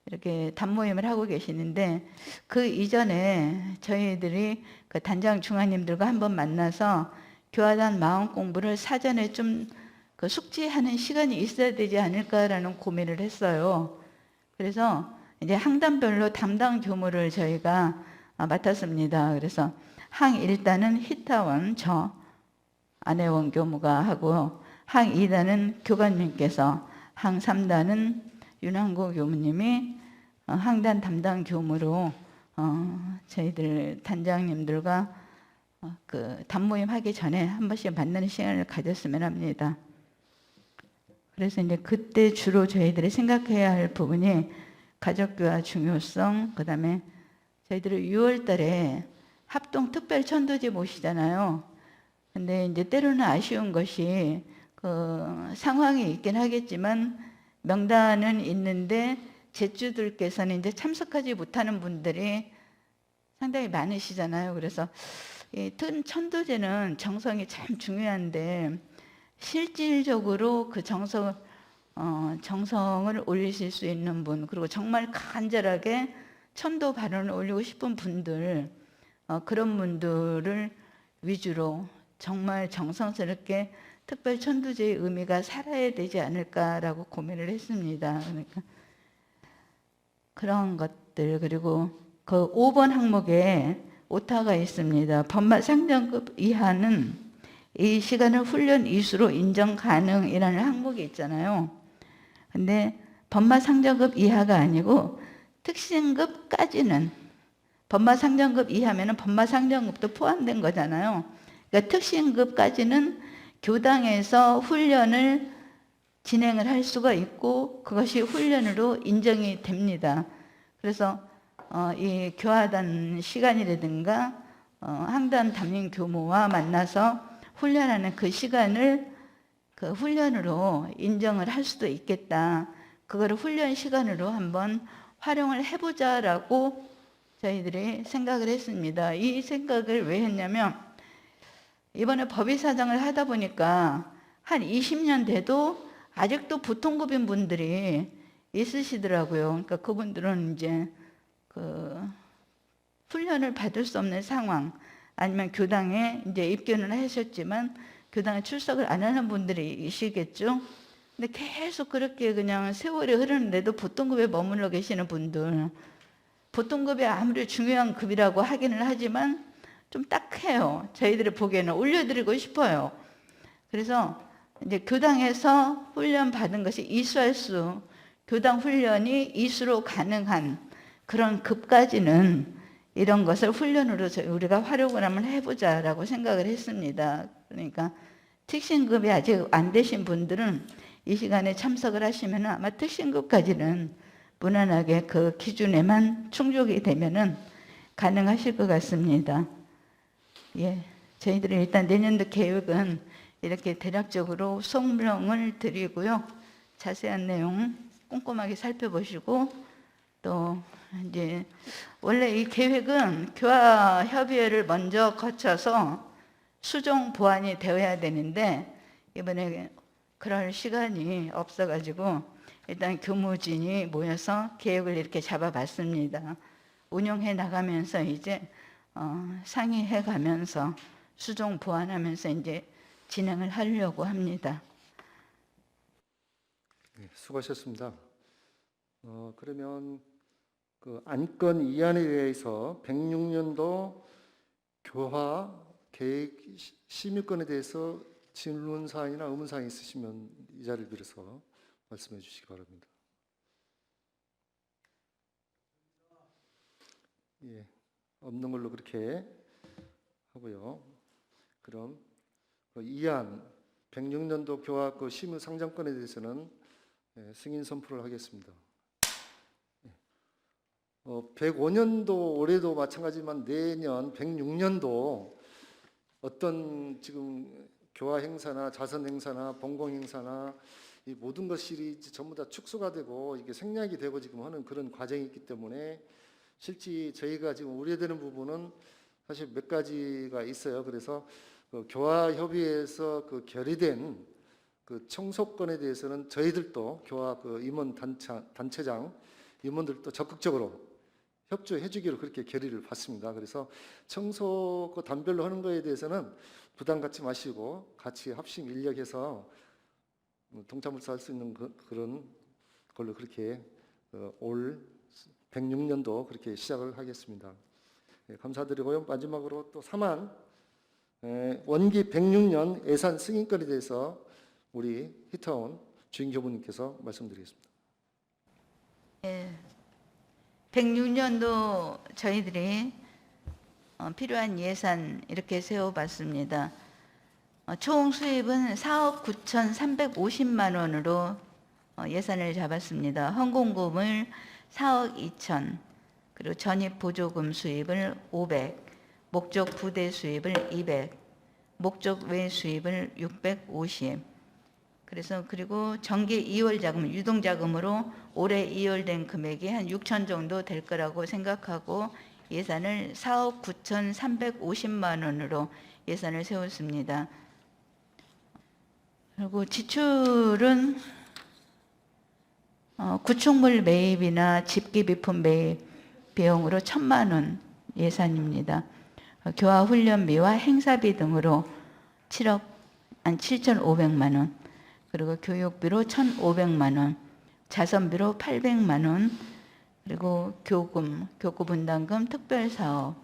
이렇게 단모임을 하고 계시는데 그 이전에 저희들이 그 단장 중화님들과 한번 만나서 교화단 마음공부를 사전에 좀 그 숙지하는 시간이 있어야 되지 않을까라는 고민을 했어요. 그래서 이제 항단별로 담당 교무를 저희가 맡았습니다. 그래서 항 1단은 희타원 저 안혜원 교무가 하고, 항 2단은 교관님께서, 항 3단은 윤항구 교무님이 항단 담당 교무로 저희들 단장님들과 그 단모임 하기 전에 한 번씩 만나는 시간을 가졌으면 합니다. 그래서 이제 그때 주로 저희들이 생각해야 할 부분이 가족교화 중요성, 그 다음에 저희들이 6월 달에 합동 특별 천도제 모시잖아요. 근데 이제 때로는 아쉬운 것이 그 상황이 있긴 하겠지만 명단은 있는데 제주들께서는 이제 참석하지 못하는 분들이 상당히 많으시잖아요. 그래서 이 천도제는 정성이 참 중요한데 실질적으로 그 정성을 올리실 수 있는 분, 그리고 정말 간절하게 천도 발언을 올리고 싶은 분들, 그런 분들을 위주로 정말 정성스럽게 특별 천도제의 의미가 살아야 되지 않을까라고 고민을 했습니다. 그러니까 그런 것들, 그리고 그 5번 항목에 오타가 있습니다. 법마 상정급 이하는 이 시간을 훈련 이수로 인정 가능이라는 항목이 있잖아요. 근데 법마 상정급 이하가 아니고 특신급까지는, 법마 상정급 이하면은 법마 상정급도 포함된 거잖아요. 그러니까 특신급까지는 교당에서 훈련을 진행을 할 수가 있고 그것이 훈련으로 인정이 됩니다. 그래서 이 교화단 시간이라든가 항단 담임 교무와 만나서 훈련하는 그 시간을 그 훈련으로 인정을 할 수도 있겠다. 그거를 훈련 시간으로 한번 활용을 해보자라고 저희들이 생각을 했습니다. 이 생각을 왜 했냐면 이번에 법의사장을 하다 보니까 한 20년 돼도 아직도 부통급인 분들이 있으시더라고요. 그러니까 그분들은 이제 그 훈련을 받을 수 없는 상황, 아니면 교당에 이제 입교는 하셨지만 교당에 출석을 안 하는 분들이 계시겠죠. 근데 계속 그렇게 그냥 세월이 흐르는데도 보통급에 머물러 계시는 분들, 보통급이 아무리 중요한 급이라고 하기는 하지만 좀 딱해요. 저희들이 보기에는 올려드리고 싶어요. 그래서 이제 교당에서 훈련 받은 것이 이수할수, 교당 훈련이 이수로 가능한 그런 급까지는 이런 것을 훈련으로 우리가 활용을 한번 해보자라고 생각을 했습니다. 그러니까 특신급이 아직 안 되신 분들은 이 시간에 참석을 하시면 아마 특신급까지는 무난하게 그 기준에만 충족이 되면은 가능하실 것 같습니다. 예, 저희들이 일단 내년도 계획은 이렇게 대략적으로 소명을 드리고요. 자세한 내용 꼼꼼하게 살펴보시고 또 이제 원래 이 계획은 교화협의회를 먼저 거쳐서 수정 보완이 되어야 되는데 이번에 그럴 시간이 없어가지고 일단 교무진이 모여서 계획을 이렇게 잡아봤습니다. 운영해 나가면서 이제 상의해 가면서 수정 보완하면서 이제 진행을 하려고 합니다. 네, 수고하셨습니다. 그러면 그 안건 이안에 대해서 106년도 교화 계획 심의권에 대해서 질문사항이나 의문사항이 있으시면 이 자리를 빌어서 말씀해 주시기 바랍니다. 예, 없는 걸로 그렇게 하고요. 그럼 그 이안 106년도 교화 그 심의 상정권에 대해서는 승인 선포를 하겠습니다. 105년도 올해도 마찬가지지만 내년 106년도 어떤 지금 교화 행사나 자선 행사나 본공 행사나 이 모든 것이 전부 다 축소가 되고 이게 생략이 되고 지금 하는 그런 과정이 있기 때문에 실제 저희가 지금 우려되는 부분은 사실 몇 가지가 있어요. 그래서 그 교화협의회에서 그 결의된 그 청소권에 대해서는 저희들도 교화 그 임원 단체장 임원들도 적극적으로 협조해 주기로 그렇게 결의를 받습니다. 그래서 청소 그 단별로 하는 거에 대해서는 부담 갖지 마시고 같이 합심 인력해서 동참을할 수 있는 그런 걸로 그렇게 올 106년도 그렇게 시작을 하겠습니다. 감사드리고요. 마지막으로 또 3안 원기 106년 예산 승인권에 대해서 우리 히타운 주인 교부님께서 말씀드리겠습니다. 106년도 저희들이 필요한 예산 이렇게 세워봤습니다. 총 수입은 4억 9,350만 원으로 예산을 잡았습니다. 헌공금을 4억 2천, 그리고 전입 보조금 수입을 500, 목적 부대 수입을 200, 목적 외 수입을 650. 그래서 그리고 정기 2월 자금, 유동 자금으로 올해 2월된 금액이 한 6천 정도 될 거라고 생각하고 예산을 4억 9,350만 원으로 예산을 세웠습니다. 그리고 지출은 구축물 매입이나 집기비품 매입 비용으로 1,000만 원 예산입니다. 교화훈련비와 행사비 등으로 7억 7,500만 원, 그리고 교육비로 1,500만 원, 자선비로 800만 원, 그리고 교금, 교구분담금, 특별사업,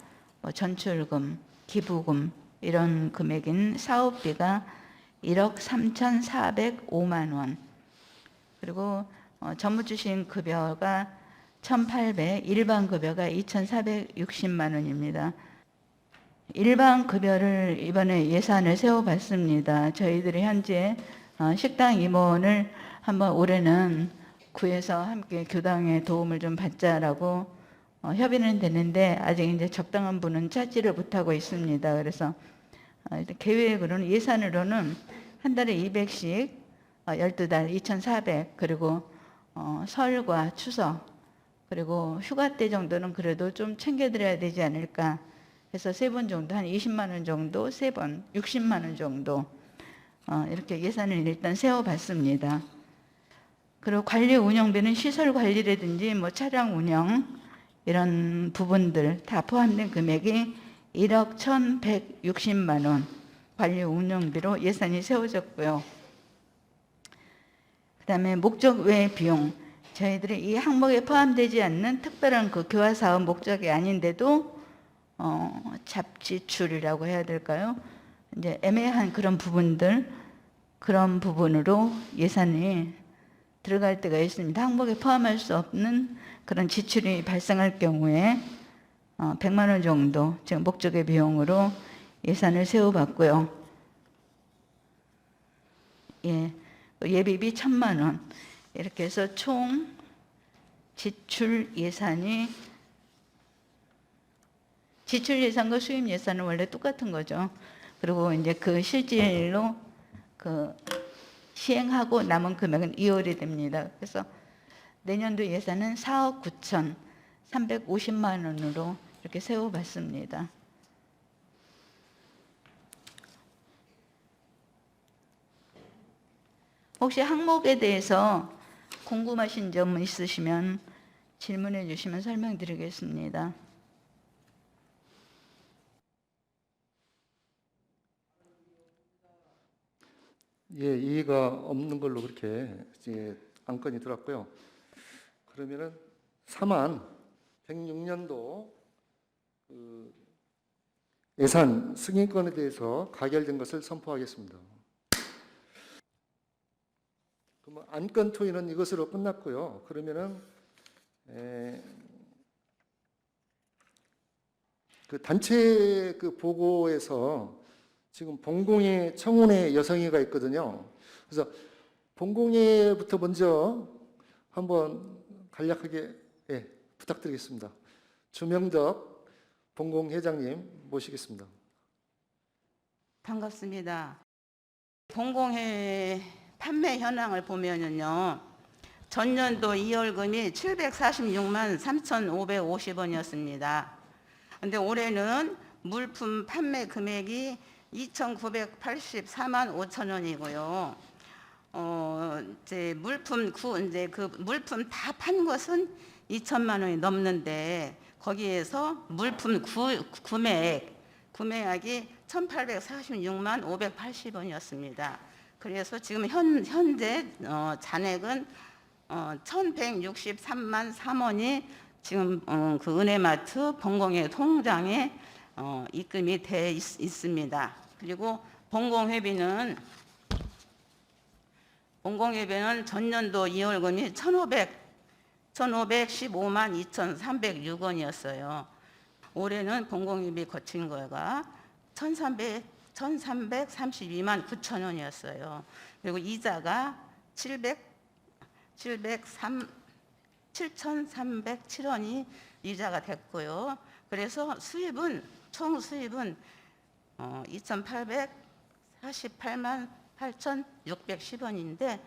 전출금, 기부금 이런 금액인 사업비가 1억 3,405만 원, 그리고 전무주신 급여가 1,800, 일반 급여가 2,460만 원입니다. 일반 급여를 이번에 예산을 세워봤습니다. 저희들이 현재 식당 임원을 한번 올해는 구해서 함께 교당의 도움을 좀 받자라고 협의는 되는데 아직 이제 적당한 분은 찾지를 못하고 있습니다. 그래서 계획으로는 예산으로는 한 달에 200씩 12달 2,400, 그리고 설과 추석 그리고 휴가 때 정도는 그래도 좀 챙겨드려야 되지 않을까 해서 3번 정도 한 20만 원 정도 3번 60만 원 정도 이렇게 예산을 일단 세워봤습니다. 그리고 관리 운영비는 시설 관리라든지 뭐 차량 운영 이런 부분들 다 포함된 금액이 1억 1,160만 원 관리 운영비로 예산이 세워졌고요. 그다음에 목적 외 비용, 저희들이 이 항목에 포함되지 않는 특별한 그 교화 사업 목적이 아닌데도 잡지출이라고 해야 될까요? 이제 애매한 그런 부분들, 그런 부분으로 예산이 들어갈 때가 있습니다. 항목에 포함할 수 없는 그런 지출이 발생할 경우에 100만 원 정도 지금 목적의 비용으로 예산을 세워봤고요. 예, 예비비 1,000만 원 이렇게 해서 총 지출 예산이, 지출 예산과 수입 예산은 원래 똑같은 거죠. 그리고 이제 그 실질로 그 시행하고 남은 금액은 2월이 됩니다. 그래서 내년도 예산은 4억 9,350만 원으로 이렇게 세워봤습니다. 혹시 항목에 대해서 궁금하신 점 있으시면 질문해 주시면 설명드리겠습니다. 예, 이의가 없는 걸로 그렇게 이제 안건이 들어왔고요. 그러면은 4만 106년도 그 예산 승인권에 대해서 가결된 것을 선포하겠습니다. 그러면 안건 토의는 이것으로 끝났고요. 그러면은 그 단체 그 보고에서 지금 본공예 청운회 여성회가 있거든요. 그래서 본공예부터 먼저 한번 간략하게 부탁드리겠습니다. 주명덕 본공회장님 모시겠습니다. 반갑습니다. 본공회 판매 현황을 보면은요, 전년도 2월금이 746만 3,550원이었습니다. 근데 올해는 물품 판매 금액이 2,984만 5천 원이고요. 이제 물품 다 판 것은 2천만 원이 넘는데 거기에서 물품 구매액이 1,846만 580원이었습니다. 그래서 지금 현재 잔액은 1,163만 3원이 지금 그 은혜마트 본공회 통장에 입금이 돼 있습니다. 그리고 본공회비는 전년도 2월금이 1,515만 2,306원이었어요. 올해는 본공회비 거친 거가 1,332만 9천 원이었어요. 그리고 이자가 7,307원이 이자가 됐고요. 그래서 총 수입은 2,848만 8,610원인데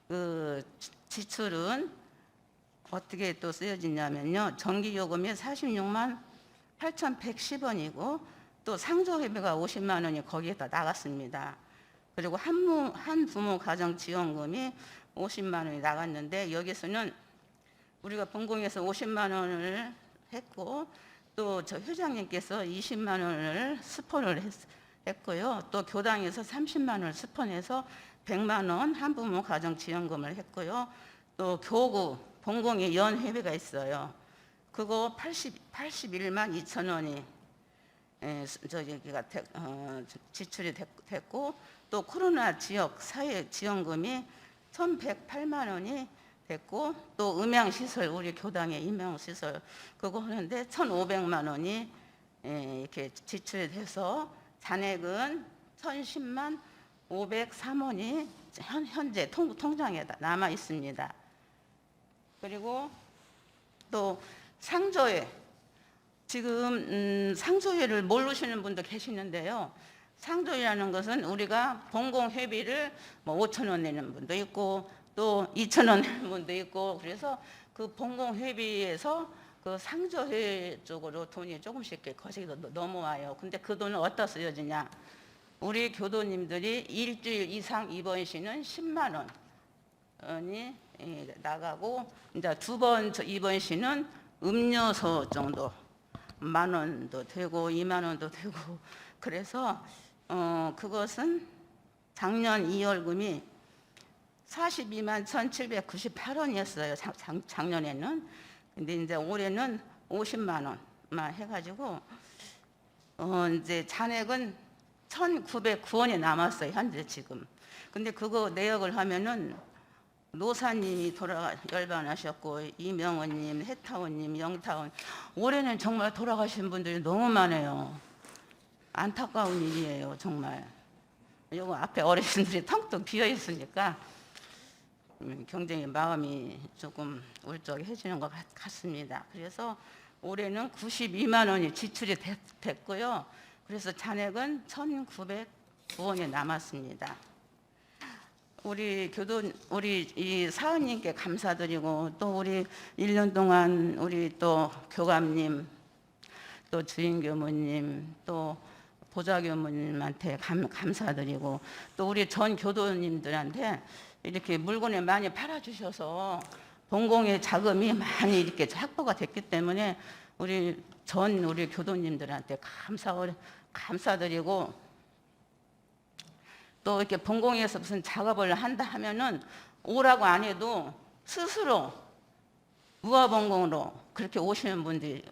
그 지출은 어떻게 또 쓰여지냐면요. 전기요금이 46만 8,110원이고 또 상조회비가 50만 원이 거기에다 나갔습니다. 그리고 한부모 가정지원금이 50만 원이 나갔는데 여기서는 우리가 본공에서 50만 원을 했고 또 저 회장님께서 20만 원을 스폰을 했고요. 또 교당에서 30만 원을 스폰해서 100만 원 한부모 가정지원금을 했고요. 또 교구 본공의 연회비가 있어요. 그거 81만 2천 원이 지출이 됐고 또 코로나 지역 사회 지원금이 1,108만 원이 됐고 또 음향시설 우리 교당의 임양시설 그거 하는데 1,500만 원이 이렇게 지출이 돼서 잔액은 1,010만 503원이 현재 통장에 남아 있습니다. 그리고 또 상조회 지금 상조회를 모르시는 분도 계시는데요. 상조회라는 것은 우리가 본공회비를 뭐 5천 원 내는 분도 있고 또 2천 원 내는 분도 있고 그래서 그 본공회비에서 그 상조회 쪽으로 돈이 조금씩 거시기 넘어와요. 근데 그 돈은 어디다 쓰여지냐? 우리 교도님들이 일주일 이상 입원시는 10만 원이 나가고 이제 두 번 입원시는 음료수 정도 1만 원도 되고 2만 원도 되고 그래서 그것은 작년 2월금이 42만 1,798원이었어요. 작년에는. 근데 이제 올해는 50만 원만 해가지고 이제 잔액은 1,909원이 남았어요. 현재 지금. 근데 그거 내역을 하면은 노사님이 열반하셨고 이명원님, 해타원님, 영타원 올해는 정말 돌아가신 분들이 너무 많아요. 안타까운 일이에요, 정말. 요거 앞에 어르신들이 텅텅 비어 있으니까 굉장히 마음이 조금 울적해지는 것 같습니다. 그래서 올해는 92만 원이 지출이 됐고요. 그래서 잔액은 1,909원이 남았습니다. 우리 이 사원님께 감사드리고 또 우리 1년 동안 우리 또 교감님, 또 주임교무님, 또 보좌교무님한테 감사드리고 또 우리 전 교도님들한테 이렇게 물건을 많이 팔아주셔서 본공의 자금이 많이 이렇게 확보가 됐기 때문에 우리 교도님들한테 감사드리고 또 이렇게 본공에서 무슨 작업을 한다 하면은 오라고 안 해도 스스로 무화본공으로 그렇게 오시는 분들이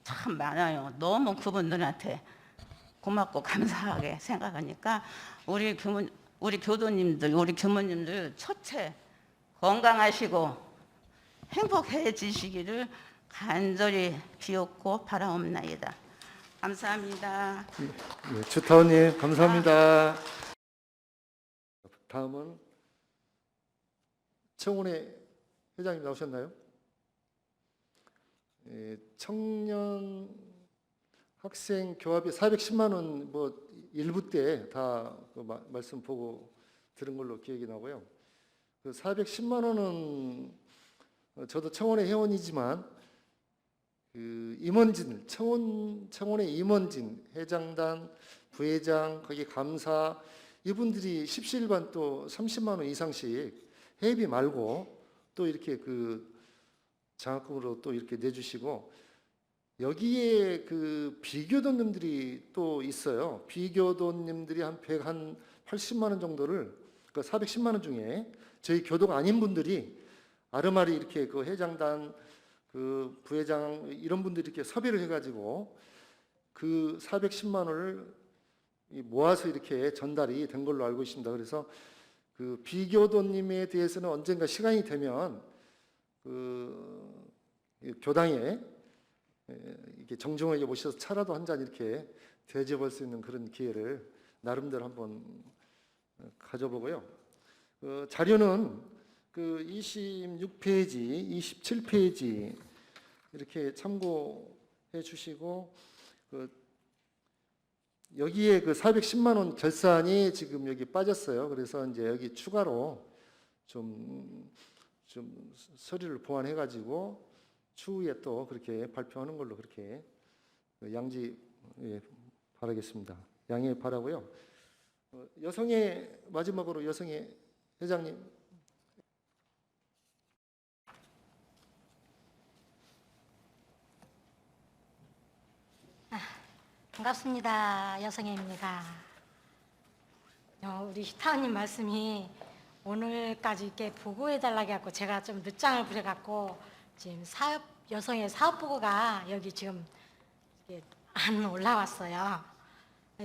참 많아요. 너무 그분들한테 고맙고 감사하게 생각하니까 우리 교도님들, 우리 교무님들 첫째 건강하시고 행복해지시기를 간절히 비옵고 바라옵나이다. 감사합니다. 네, 주타원님 감사합니다. 다음은 청운회 회장님 나오셨나요? 청년 학생 교합이 410만 원 뭐 일부 때 다 그 말씀 보고 들은 걸로 기억이 나고요. 그 410만 원은 저도 청원회 회원이지만 그 임원진 청원회 임원진 회장단 부회장 거기 감사 이분들이 십시일반 또 30만 원 이상씩 회비 말고 또 이렇게 그 장학금으로 또 이렇게 내주시고 여기에 그 비교도님들이 또 있어요. 비교도님들이 한 180만 원 정도를 그 410만 원 중에 저희 교도가 아닌 분들이 아르마리 이렇게 그 회장단 그 부회장 이런 분들이 이렇게 섭외를 해가지고 그 410만 원을 모아서 이렇게 전달이 된 걸로 알고 있습니다. 그래서 그 비교도님에 대해서는 언젠가 시간이 되면 그 교당에 이렇게 정중하게 모셔서 차라도 한 잔 이렇게 대접할 수 있는 그런 기회를 나름대로 한번 가져보고요. 자료는 그 26페이지, 27페이지 이렇게 참고해 주시고 여기에 그 410만 원 결산이 지금 여기 빠졌어요. 그래서 이제 여기 추가로 좀 서류를 보완해 가지고 추후에 또 그렇게 발표하는 걸로 그렇게 양지 바라겠습니다. 양해 바라고요. 여성의 마지막으로 여성의 회장님. 반갑습니다. 여성혜입니다. 우리 희타원님 말씀이 오늘까지 이렇게 보고해달라고 해갖고 제가 좀 늦장을 부려갖고 지금 여성의 사업보고가 여기 지금 안 올라왔어요.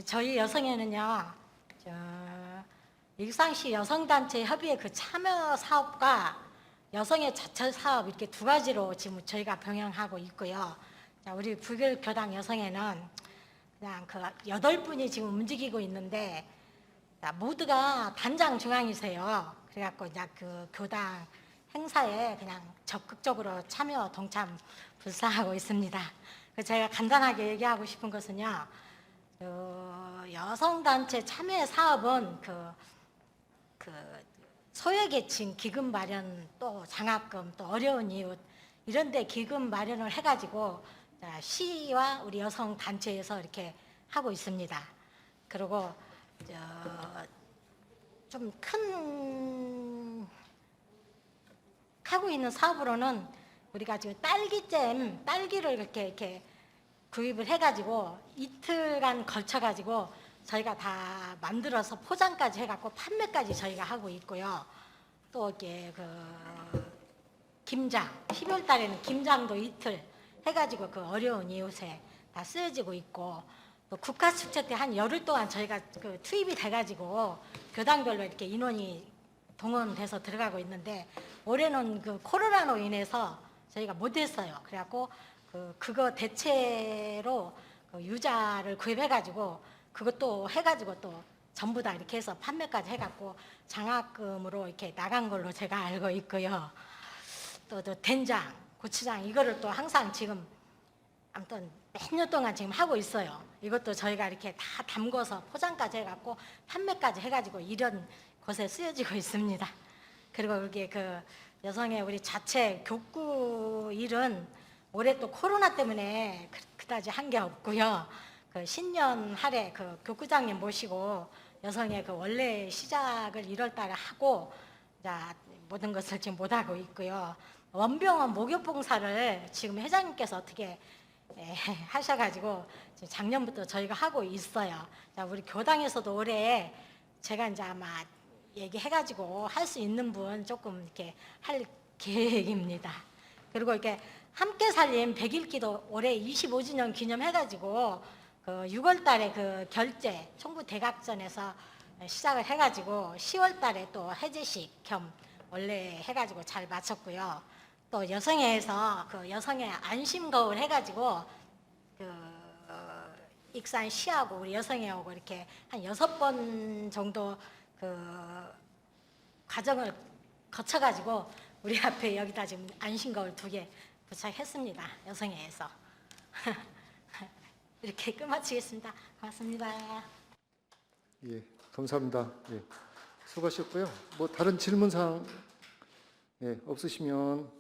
저희 여성회는요, 일상시 여성단체 협의회 그 참여 사업과 여성의 자체 사업 이렇게 두 가지로 지금 저희가 병행하고 있고요. 우리 불교교당 여성회는 그냥 그 8분이 지금 움직이고 있는데 모두가 단장 중앙이세요. 그래갖고 이제 그 교당 행사에 그냥 적극적으로 참여 동참 불사하고 있습니다. 제가 간단하게 얘기하고 싶은 것은요, 여성단체 참여 사업은 그 소외계층 기금 마련 또 장학금 또 어려운 이웃 이런데 기금 마련을 해가지고 시와 우리 여성단체에서 이렇게 하고 있습니다. 그리고 좀 큰 하고 있는 사업으로는 우리가 지금 딸기를 이렇게 구입을 해가지고 이틀간 걸쳐가지고 저희가 다 만들어서 포장까지 해갖고 판매까지 저희가 하고 있고요. 또 이렇게 그 김장, 12월 달에는 김장도 이틀 해가지고 그 어려운 이웃에 다 쓰여지고 있고, 또 국가 축제 때 한 열흘 동안 저희가 그 투입이 돼가지고 교당별로 이렇게 인원이 동원돼서 들어가고 있는데, 올해는 그 코로나로 인해서 저희가 못했어요. 그래갖고 그거 대체로 그 유자를 구입해가지고 그것도 해가지고 또 전부 다 이렇게 해서 판매까지 해갖고 장학금으로 이렇게 나간 걸로 제가 알고 있고요. 또 된장, 고추장 이거를 또 항상 지금 아무튼 몇 년 동안 지금 하고 있어요. 이것도 저희가 이렇게 다 담궈서 포장까지 해갖고 판매까지 해가지고 이런 곳에 쓰여지고 있습니다. 그리고 여기 그 여성의 우리 자체 교구 일은 올해 또 코로나 때문에 그다지 한 게 없고요. 그 신년 할애 그 교구장님 모시고 여성의 그 원래 시작을 1월 달에 하고 자 모든 것을 지금 못 하고 있고요. 원병원 목욕봉사를 지금 회장님께서 어떻게 하셔가지고 지금 작년부터 저희가 하고 있어요. 자, 우리 교당에서도 올해 제가 이제 아마 얘기해가지고 할 수 있는 분 조금 이렇게 할 계획입니다. 그리고 이렇게 함께 살림 100일기도 올해 25주년 기념해가지고 그 6월달에 그 결제 총부 대각전에서 시작을 해가지고 10월달에 또 해제식 겸 원래 해가지고 잘 마쳤고요. 또 여성회에서 그 여성의 안심 거울 해가지고 그 익산 시하고 우리 여성회하고 이렇게 한 6번 정도 그 과정을 거쳐가지고 우리 앞에 여기다 지금 안심 거울 2개 부착했습니다. 여성회에서. 이렇게 끝마치겠습니다. 고맙습니다. 예, 감사합니다. 예, 수고하셨고요. 뭐 다른 질문 사항 없으시면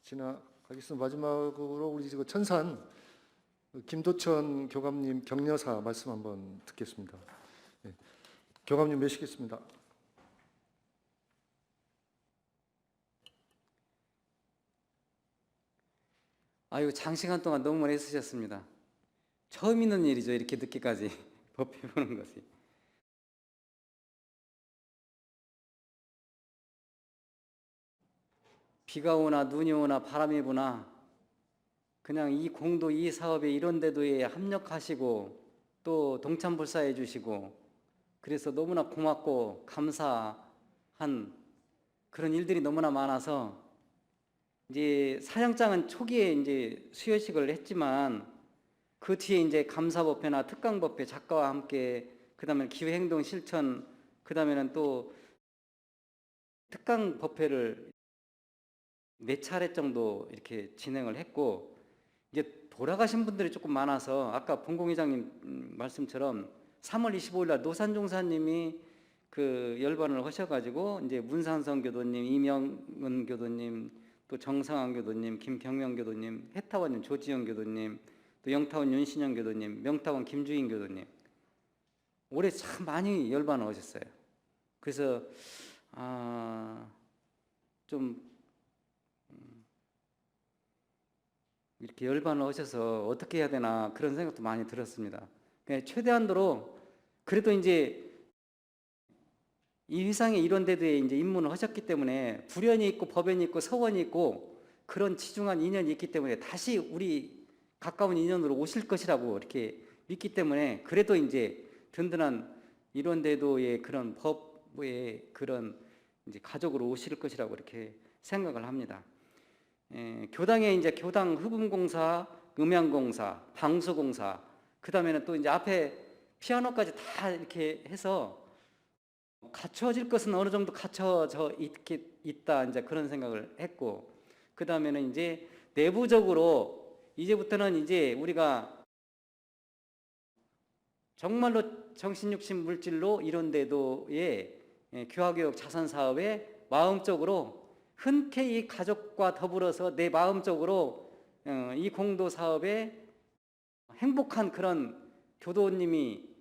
지나가겠습니다. 마지막으로 우리 지금 천산 김도천 교감님 격려사 말씀 한번 듣겠습니다. 교감님 모시겠습니다. 아유, 장시간 동안 너무 애쓰셨습니다. 처음 있는 일이죠. 이렇게 늦게까지 법회 보는 것이. 비가 오나 눈이 오나 바람이 부나 그냥 이 공도 이 사업에 이런 데도에 합력하시고 또 동참불사해 주시고 그래서 너무나 고맙고 감사한 그런 일들이 너무나 많아서 이제 사장장은 초기에 이제 수여식을 했지만 그 뒤에 이제 감사법회나 특강법회 작가와 함께 그다음에 기후행동 실천 그다음에는 또 특강법회를 4차례 정도 이렇게 진행을 했고 이제 돌아가신 분들이 조금 많아서 아까 본공회장님 말씀처럼 3월 25일 날 노산종사님이 그 열반을 하셔가지고 이제 문산성 교도님, 이명은 교도님, 또 정상환 교도님, 김경명 교도님, 해타원님 조지영 교도님, 또 영타원 윤신영 교도님, 명타원 김주인 교도님 올해 참 많이 열반을 하셨어요. 그래서 좀 이렇게 열반을 하셔서 어떻게 해야 되나 그런 생각도 많이 들었습니다. 최대한도로 그래도 이제 이 위상에 이런 데도에 이제 입문을 하셨기 때문에 불연이 있고 법연이 있고 서원이 있고 그런 지중한 인연이 있기 때문에 다시 우리 가까운 인연으로 오실 것이라고 이렇게 믿기 때문에 그래도 이제 든든한 이런 데도의 그런 법의 그런 이제 가족으로 오실 것이라고 이렇게 생각을 합니다. 교당에 이제 교당 흡음공사, 음향공사, 방수공사, 그 다음에는 또 이제 앞에 피아노까지 다 이렇게 해서 갖춰질 것은 어느 정도 갖춰져 있다 이제 그런 생각을 했고, 그 다음에는 이제 내부적으로 이제부터는 이제 우리가 정말로 정신육신 물질로 이런 데도의 교화교육 자선사업에 마음적으로 흔쾌히 가족과 더불어서 내 마음적으로 이 공도사업에 행복한 그런 교도님이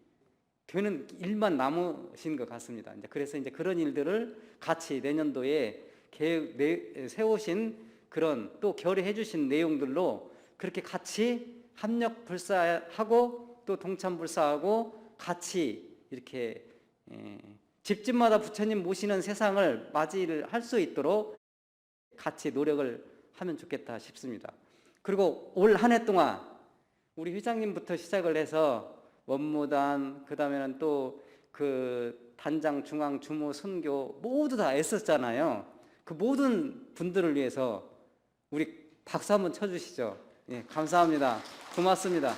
되는 일만 남으신 것 같습니다. 이제 그래서 이제 그런 일들을 같이 내년도에 계획 세우신 그런 또 결의해 주신 내용들로 그렇게 같이 합력 불사하고 또 동참 불사하고 같이 이렇게 집집마다 부처님 모시는 세상을 맞이를 할 수 있도록 같이 노력을 하면 좋겠다 싶습니다. 그리고 올 한 해 동안 우리 회장님부터 시작을 해서 원무단, 그 다음에는 또 그 단장, 중앙, 주무, 선교 모두 다 애썼잖아요. 그 모든 분들을 위해서 우리 박수 한번 쳐주시죠. 예, 감사합니다. 고맙습니다.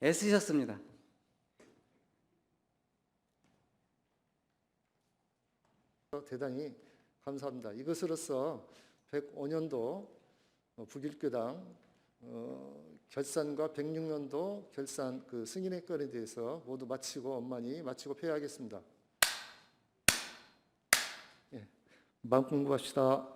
애쓰셨습니다. 대단히 감사합니다. 이것으로써 105년도 북일교당 결산과 106년도 결산 그 승인의 건에 대해서 모두 마치고 원만히 마치고 폐하하겠습니다. 예, 마음 공부합시다.